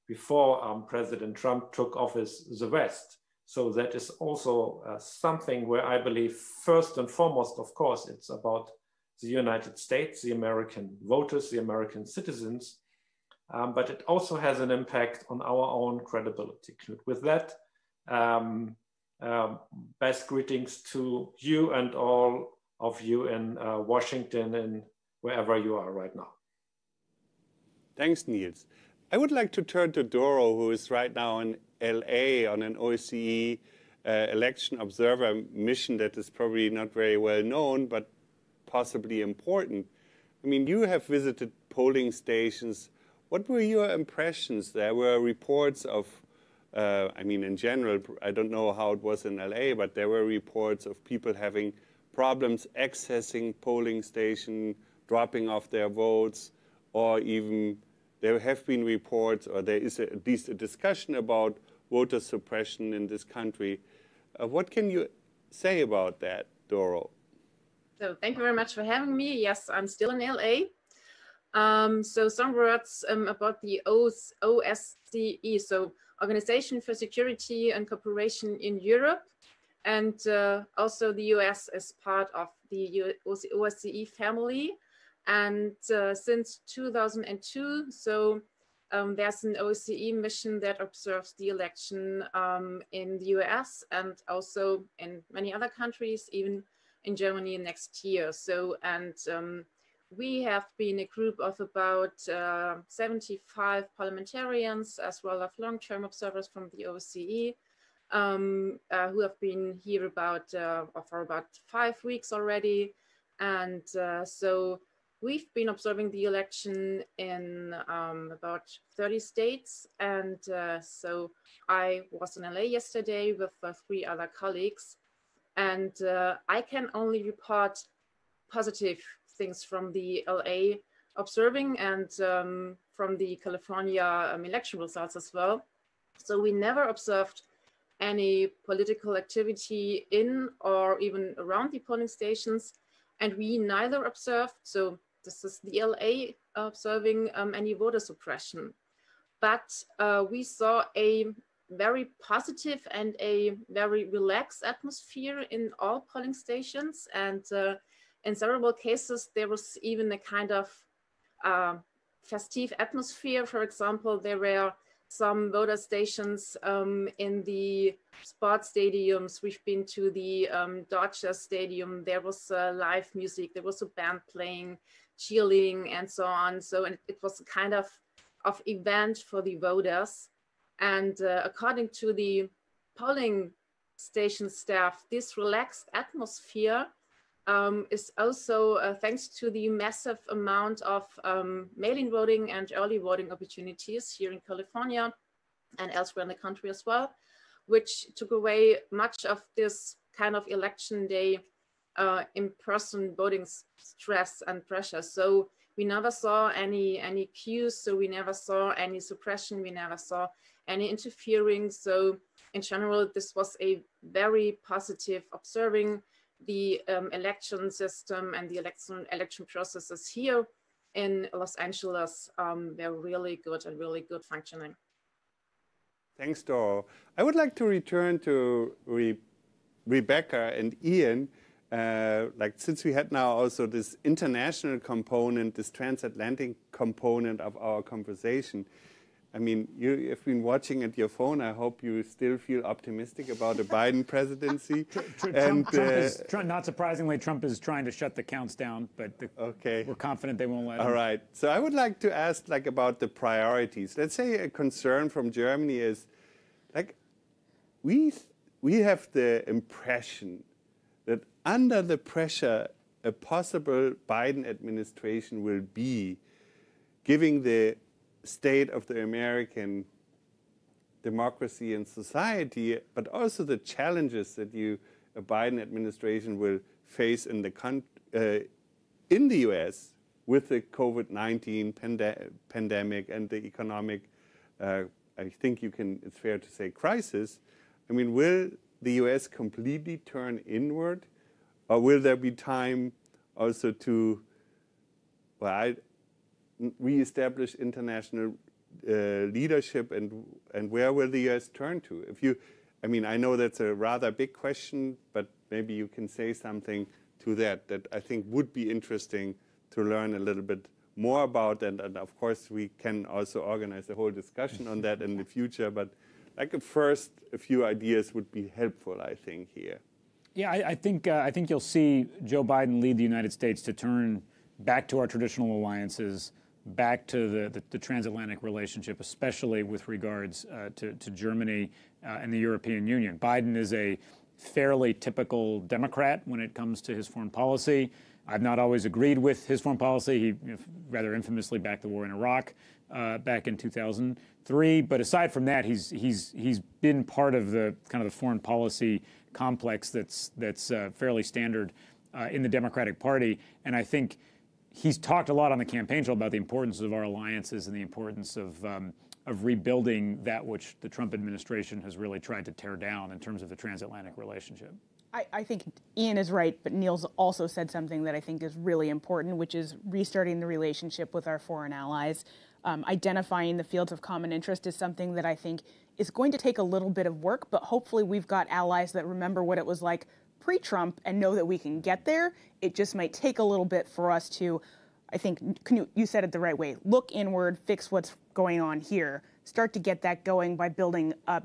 before President Trump took office, the West. So that is also something where I believe first and foremost, of course, it's about the United States, the American voters, the American citizens, but it also has an impact on our own credibility. With that, best greetings to you and all of you in Washington and wherever you are right now. Thanks, Niels. I would like to turn to Doro, who is right now in LA on an OSCE election observer mission that is probably not very well known, but possibly important. I mean, you have visited polling stations. What were your impressions? There were reports of, I mean, in general, I don't know how it was in LA, but there were reports of people having problems accessing polling station, dropping off their votes, or even there have been reports, or there is at least a discussion about voter suppression in this country. What can you say about that, Doro? So thank you very much for having me. Yes, I'm still in LA. So some words about the OSCE, so Organization for Security and Cooperation in Europe, and also the US as part of the OSCE family. And since 2002, so there's an OSCE mission that observes the election in the US and also in many other countries, even in Germany next year. So, and we have been a group of about 75 parliamentarians, as well as long-term observers from the OSCE, who have been here for about 5 weeks already. And so we've been observing the election in about 30 states. And so I was in LA yesterday with 3 other colleagues. And I can only report positive things from the LA observing and from the California election results as well. So we never observed any political activity in or even around the polling stations. And we neither observed, so this is the LA observing any voter suppression. But we saw a very positive and a very relaxed atmosphere in all polling stations. And in several cases, there was even a kind of festive atmosphere. For example, there were some voter stations in the sports stadiums. We've been to the Dodger Stadium. There was live music. There was a band playing, cheerleading, and so on. So it was a kind of event for the voters. And according to the polling station staff, this relaxed atmosphere is also thanks to the massive amount of mail-in voting and early voting opportunities here in California and elsewhere in the country as well, which took away much of this kind of election day in-person voting stress and pressure. So we never saw any queues, so we never saw any suppression, we never saw any interfering. So in general, this was a very positive observing. The election system and the election processes here in Los Angeles, they're really good and really good functioning. Thanks, Doro. I would like to return to Rebecca and Ian. Since we had now also this international component, this transatlantic component of our conversation, I mean, you have been watching at your phone. I hope you still feel optimistic about the Biden presidency. Not surprisingly, Trump is trying to shut the counts down, but we're confident they won't let him. All right. So I would like to ask about the priorities. Let's say a concern from Germany is we have the impression that under the pressure a possible Biden administration will be giving the state of the American democracy and society, but also the challenges that a Biden administration will face in the U.S. with the COVID-19 pandemic and the economic, I think it's fair to say, crisis. I mean, will the U.S. completely turn inward, or will there be time also to, reestablish international leadership, and where will the U.S. turn to? I know that's a rather big question, but maybe you can say something to that I think would be interesting to learn a little bit more about, and of course we can also organize a whole discussion on that in the future, but first a few ideas would be helpful, I think, here. Yeah, I think you'll see Joe Biden lead the United States to turn back to our traditional alliances, back to the transatlantic relationship, especially with regards to Germany and the European Union. Biden is a fairly typical Democrat when it comes to his foreign policy. I've not always agreed with his foreign policy. He rather infamously backed the war in Iraq back in 2003. But aside from that, he's been part of the kind of the foreign policy complex that's fairly standard in the Democratic Party. And I think he's talked a lot on the campaign trail about the importance of our alliances and the importance of rebuilding that which the Trump administration has really tried to tear down in terms of the transatlantic relationship. I think Ian is right, but Neil's also said something that I think is really important, which is restarting the relationship with our foreign allies. Identifying the fields of common interest is something that I think is going to take a little bit of work, but hopefully we've got allies that remember what it was like pre-Trump and know that we can get there. It just might take a little bit for us to, I think, Knut, you said it the right way, look inward, fix what's going on here, start to get that going by building a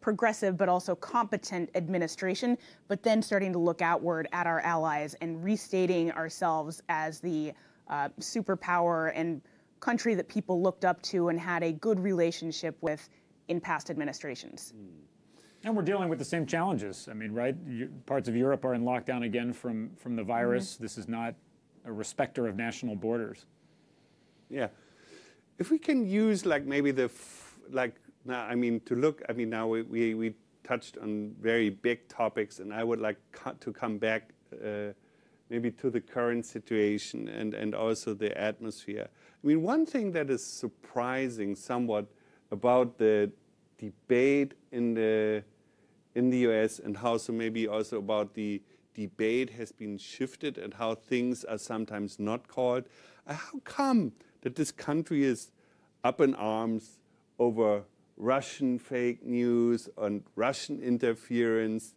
progressive but also competent administration, but then starting to look outward at our allies and restating ourselves as the superpower and country that people looked up to and had a good relationship with in past administrations. And we're dealing with the same challenges. I mean, right? Parts of Europe are in lockdown again from the virus. This is not a respecter of national borders. Yeah. If we can use like maybe now, I mean, to look, I mean, now we touched on very big topics, and I would like to come back maybe to the current situation and also the atmosphere. I mean, one thing that is surprising somewhat about the debate in the US and how so maybe also about the debate has been shifted and how things are sometimes not called. How come that this country is up in arms over Russian fake news and Russian interference,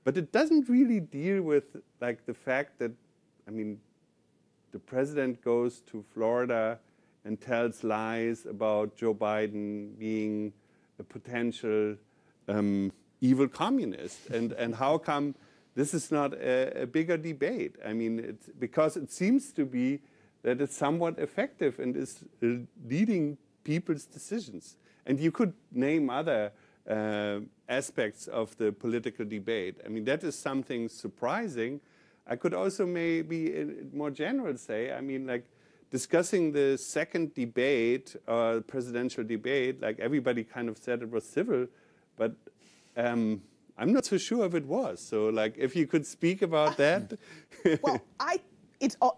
but it doesn't really deal with like the fact that, I mean, the president goes to Florida and tells lies about Joe Biden being a potential evil communist, and how come this is not a bigger debate? I mean, it's because it seems to be that it's somewhat effective and is leading people's decisions. And you could name other aspects of the political debate. I mean, that is something surprising. I could also maybe more general say, I mean, like discussing the second debate, presidential debate, like everybody kind of said it was civil, but I'm not so sure if it was. So like, if you could speak about that. Well,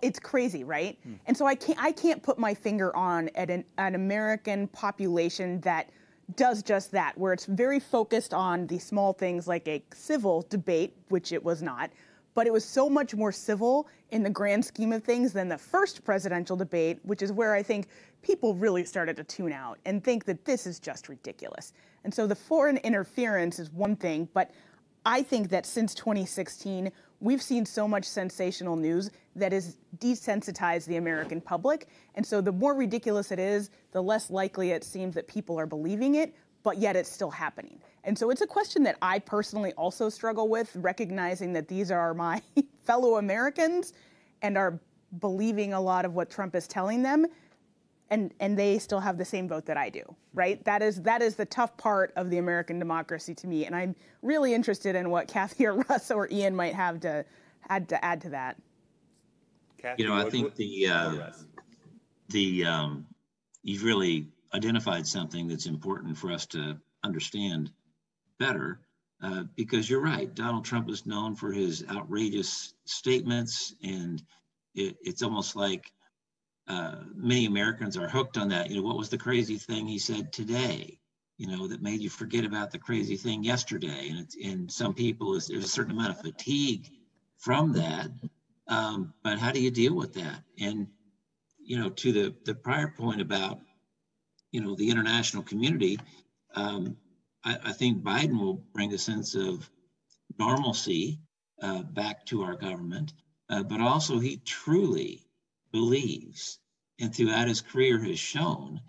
it's crazy, right? And so I can't put my finger on an American population that does just that, where it's very focused on the small things like a civil debate, which it was not, but it was so much more civil in the grand scheme of things than the first presidential debate, which is where I think people really started to tune out and think that this is just ridiculous. And so the foreign interference is one thing, but I think that since 2016, we've seen so much sensational news that has desensitized the American public. And so the more ridiculous it is, the less likely it seems that people are believing it, but yet it's still happening. And so it's a question that I personally also struggle with, recognizing that these are my fellow Americans and are believing a lot of what Trump is telling them. And they still have the same vote that I do, right? That is the tough part of the American democracy to me. And I'm really interested in what Kathy or Russ or Ian might have to add to that. Kathy, you know, I think you've really identified something that's important for us to understand better, because you're right. Donald Trump is known for his outrageous statements, and it's almost like many Americans are hooked on that. You know, what was the crazy thing he said today? You know, that made you forget about the crazy thing yesterday. And some people, there's a certain amount of fatigue from that. But how do you deal with that? And, you know, to the prior point about, you know, the international community, I think Biden will bring a sense of normalcy back to our government, but also he truly believes, and throughout his career has shown,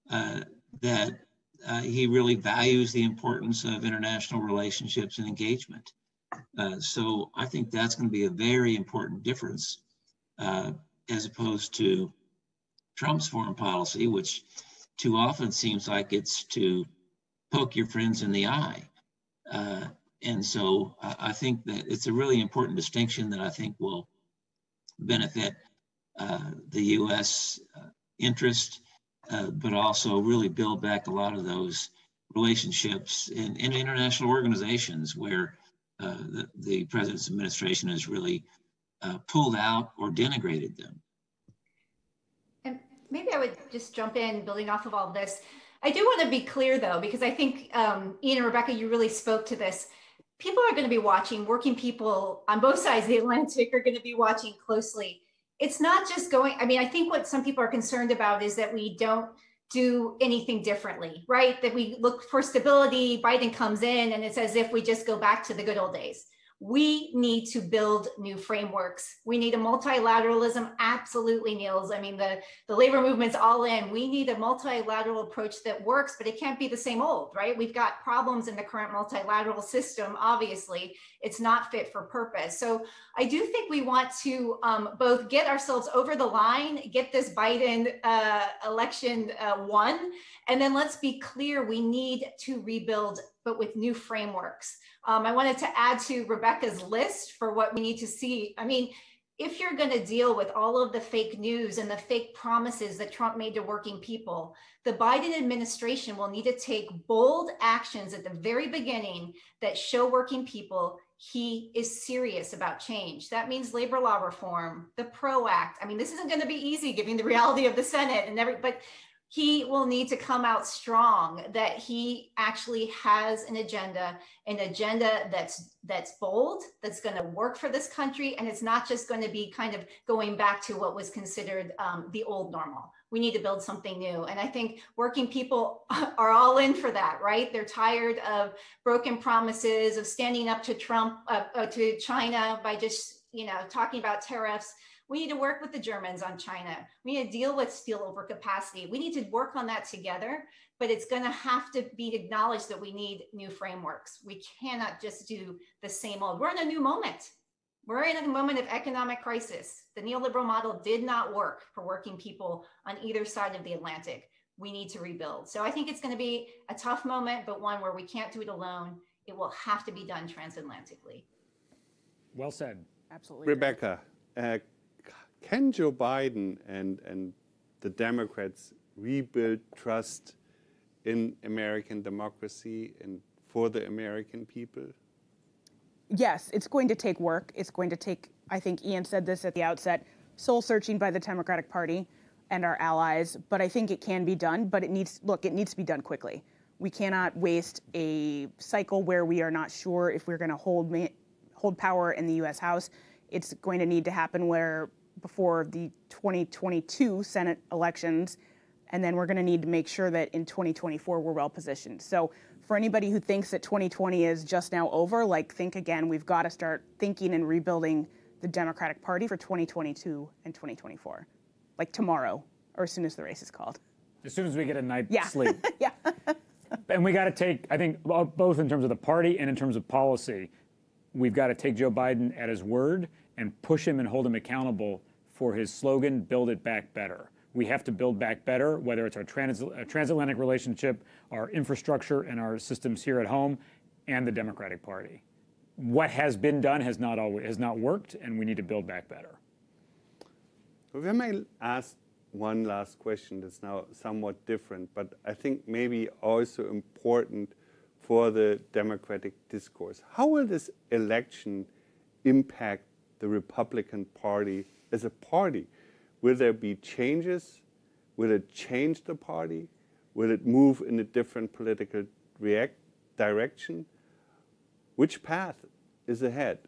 that he really values the importance of international relationships and engagement. So I think that's going to be a very important difference as opposed to Trump's foreign policy, which too often seems like it's to poke your friends in the eye. And so I think that it's a really important distinction that I think will benefit the U.S. interest, but also really build back a lot of those relationships in international organizations where the president's administration has really pulled out or denigrated them. And maybe I would just jump in, building off of all of this. I do want to be clear, though, because I think, Ian and Rebecca, you really spoke to this. People are going to be watching, working people on both sides of the Atlantic are going to be watching closely. It's not just going, I mean, I think what some people are concerned about is that we don't do anything differently, right? That we look for stability, Biden comes in, and it's as if we just go back to the good old days. We need to build new frameworks. We need a multilateralism, absolutely, Niels. I mean, the labor movement's all in. We need a multilateral approach that works, but it can't be the same old, right? We've got problems in the current multilateral system, obviously. It's not fit for purpose. So I do think we want to both get ourselves over the line, get this Biden election won, and then let's be clear, we need to rebuild, but with new frameworks. I wanted to add to Rebecca's list for what we need to see. I mean, if you're going to deal with all of the fake news and the fake promises that Trump made to working people, the Biden administration will need to take bold actions at the very beginning that show working people he is serious about change. That means labor law reform, the PRO Act. I mean, this isn't going to be easy given the reality of the Senate and but he will need to come out strong that he actually has an agenda that's bold, that's going to work for this country. And it's not just going to be kind of going back to what was considered the old normal. We need to build something new. And I think working people are all in for that, right? They're tired of broken promises, of standing up to Trump, to China by just, talking about tariffs. We need to work with the Germans on China. We need to deal with steel overcapacity. We need to work on that together, but it's going to have to be acknowledged that we need new frameworks. We cannot just do the same old. We're in a new moment. We're in a moment of economic crisis. The neoliberal model did not work for working people on either side of the Atlantic. We need to rebuild. So I think it's going to be a tough moment, but one where we can't do it alone. It will have to be done transatlantically. Well said. Absolutely. Rebecca, can Joe Biden and the Democrats rebuild trust in American democracy and for the American people? Yes, it's going to take work. It's going to take, I think Ian said this at the outset, soul searching by the Democratic Party and our allies, but I think it can be done, but it needs to be done quickly. We cannot waste a cycle where we are not sure if we're going to hold power in the U.S. House. It's going to need to happen before the 2022 Senate elections, and then we're going to need to make sure that in 2024 we're well positioned. So for anybody who thinks that 2020 is just now over, think again. We've got to start thinking and rebuilding the Democratic Party for 2022 and 2024, tomorrow or as soon as the race is called. As soon as we get a night's sleep. Yeah. And we got to take, I think, both in terms of the party and in terms of policy, we've got to take Joe Biden at his word and push him and hold him accountable for his slogan, build it back better. We have to build back better, whether it's our transatlantic relationship, our infrastructure, and our systems here at home, and the Democratic Party. What has been done has not worked, and we need to build back better. If I may ask one last question that's now somewhat different, but I think maybe also important for the democratic discourse. How will this election impact the Republican Party as a party? Will there be changes? Will it change the party? Will it move in a different political direction? Which path is ahead?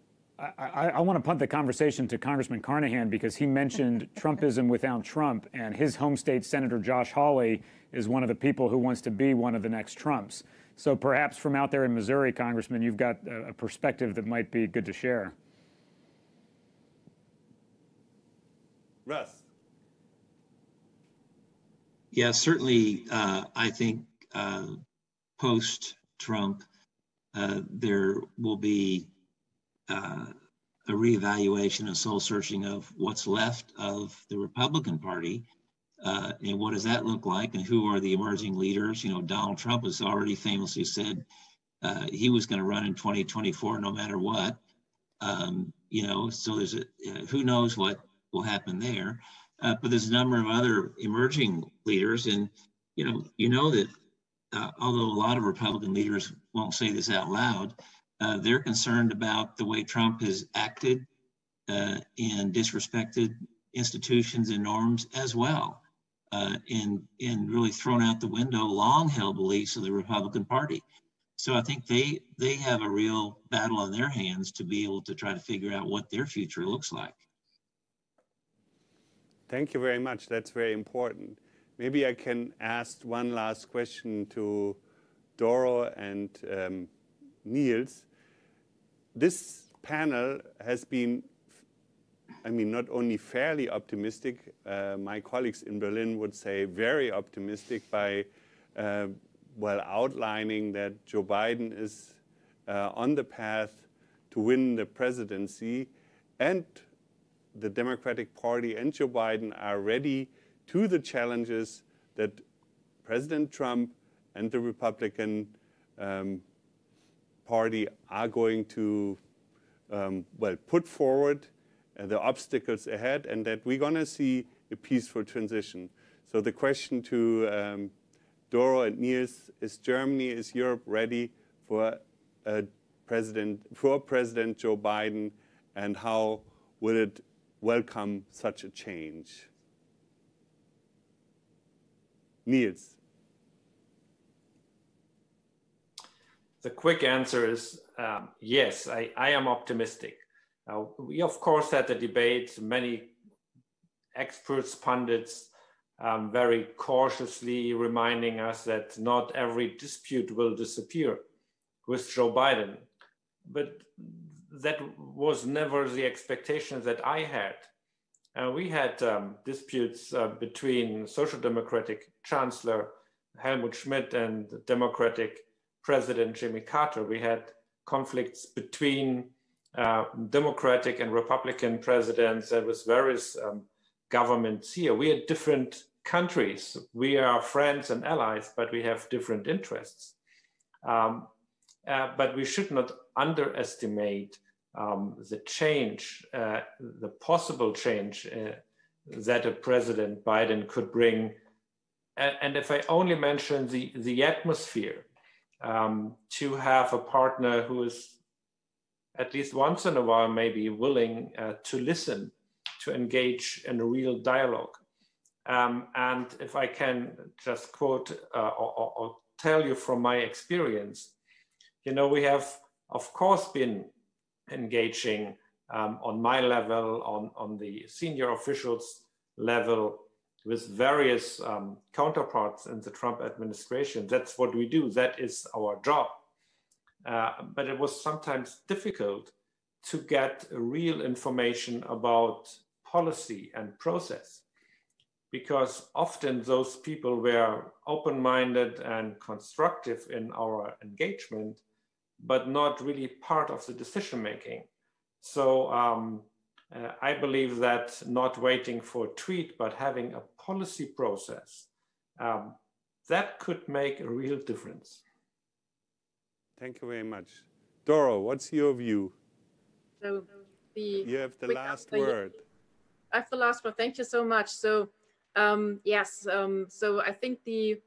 I want to punt the conversation to Congressman Carnahan because he mentioned Trumpism without Trump, and his home state Senator Josh Hawley is one of the people who wants to be one of the next Trumps. So perhaps from out there in Missouri, Congressman, you've got a perspective that might be good to share. Russ. Yeah, certainly, I think post-Trump, there will be a reevaluation, a soul searching of what's left of the Republican Party, and what does that look like, and who are the emerging leaders? Donald Trump has already famously said he was going to run in 2024 no matter what. So there's who knows what will happen there. But there's a number of other emerging leaders, and that although a lot of Republican leaders won't say this out loud, they're concerned about the way Trump has acted and disrespected institutions and norms as well, and really thrown out the window long-held beliefs of the Republican Party. So I think they have a real battle on their hands to be able to try to figure out what their future looks like. Thank you very much. That's very important. Maybe I can ask one last question to Doro and Niels. This panel has been, I mean, not only fairly optimistic, my colleagues in Berlin would say very optimistic by well, outlining that Joe Biden is on the path to win the presidency, and the Democratic Party and Joe Biden are ready to the challenges that President Trump and the Republican Party are going to well, put forward, the obstacles ahead, and that we're going to see a peaceful transition. So the question to Doro and Niels, is Germany, is Europe ready for President Joe Biden, and how will it welcome such a change? Niels. The quick answer is yes, I am optimistic. We of course had the debate, many experts, pundits, very cautiously reminding us that not every dispute will disappear with Joe Biden. But that was never the expectation that I had. We had disputes between Social Democratic Chancellor Helmut Schmidt and Democratic President Jimmy Carter. We had conflicts between Democratic and Republican presidents and with various governments here. We are different countries. We are friends and allies, but we have different interests. But we should not underestimate the change, the possible change that a President Biden could bring. And if I only mention the atmosphere, to have a partner who is at least once in a while maybe willing to listen, to engage in a real dialogue. And if I can just quote or tell you from my experience, you know, we have, of course, been engaging on my level, on the senior officials level, with various counterparts in the Trump administration. That's what we do. That is our job. But it was sometimes difficult to get real information about policy and process, because often those people were open-minded and constructive in our engagement, but not really part of the decision-making. So I believe that not waiting for a tweet, but having a policy process, that could make a real difference. Thank you very much. Doro, what's your view? So you have the last word. I have the last word. Thank you so much. So yes, so I think the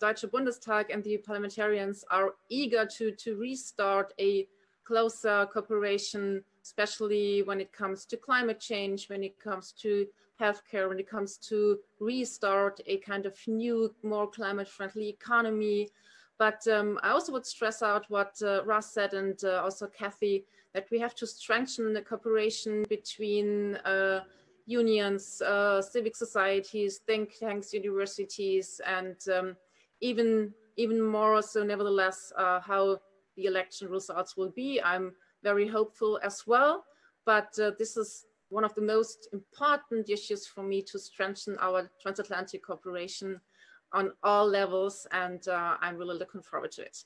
Deutsche Bundestag and the parliamentarians are eager to restart a closer cooperation, especially when it comes to climate change, when it comes to healthcare, when it comes to restart a kind of new, more climate-friendly economy. But I also would stress out what Russ said, and also Kathy, that we have to strengthen the cooperation between unions, civic societies, think tanks, universities, and even more so, nevertheless, how the election results will be. I'm very hopeful as well, but this is one of the most important issues for me, to strengthen our transatlantic cooperation on all levels, and I'm really looking forward to it.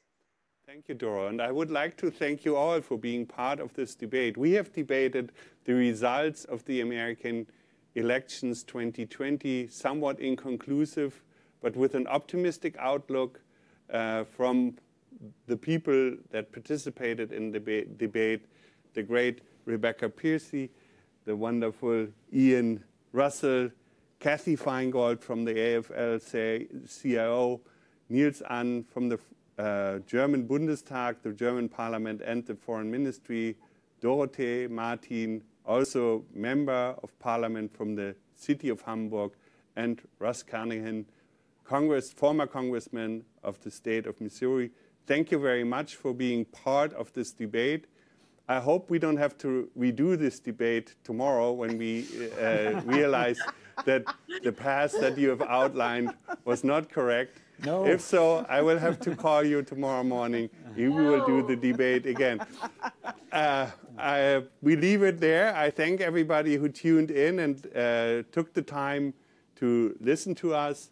Thank you, Doro. And I would like to thank you all for being part of this debate. We have debated the results of the American elections 2020, somewhat inconclusive, but with an optimistic outlook from the people that participated in the debate, the great Rebecca Piercy, the wonderful Ian Russell, Kathy Feingold from the AFL-CIO, Niels An from the German Bundestag, the German Parliament and the Foreign Ministry, Dorothee, Martin, also member of parliament from the city of Hamburg, and Russ Carnahan, former congressman of the state of Missouri. Thank you very much for being part of this debate. I hope we don't have to redo this debate tomorrow when we realize that the path that you have outlined was not correct. No. If so, I will have to call you tomorrow morning. We will do the debate again. We leave it there. I thank everybody who tuned in and took the time to listen to us.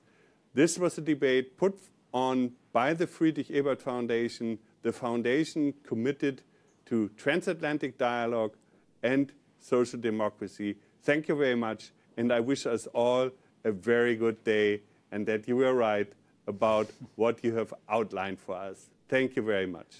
This was a debate put on by the Friedrich Ebert Foundation, the foundation committed to transatlantic dialogue and social democracy. Thank you very much, and I wish us all a very good day, and that you were right about what you have outlined for us. Thank you very much.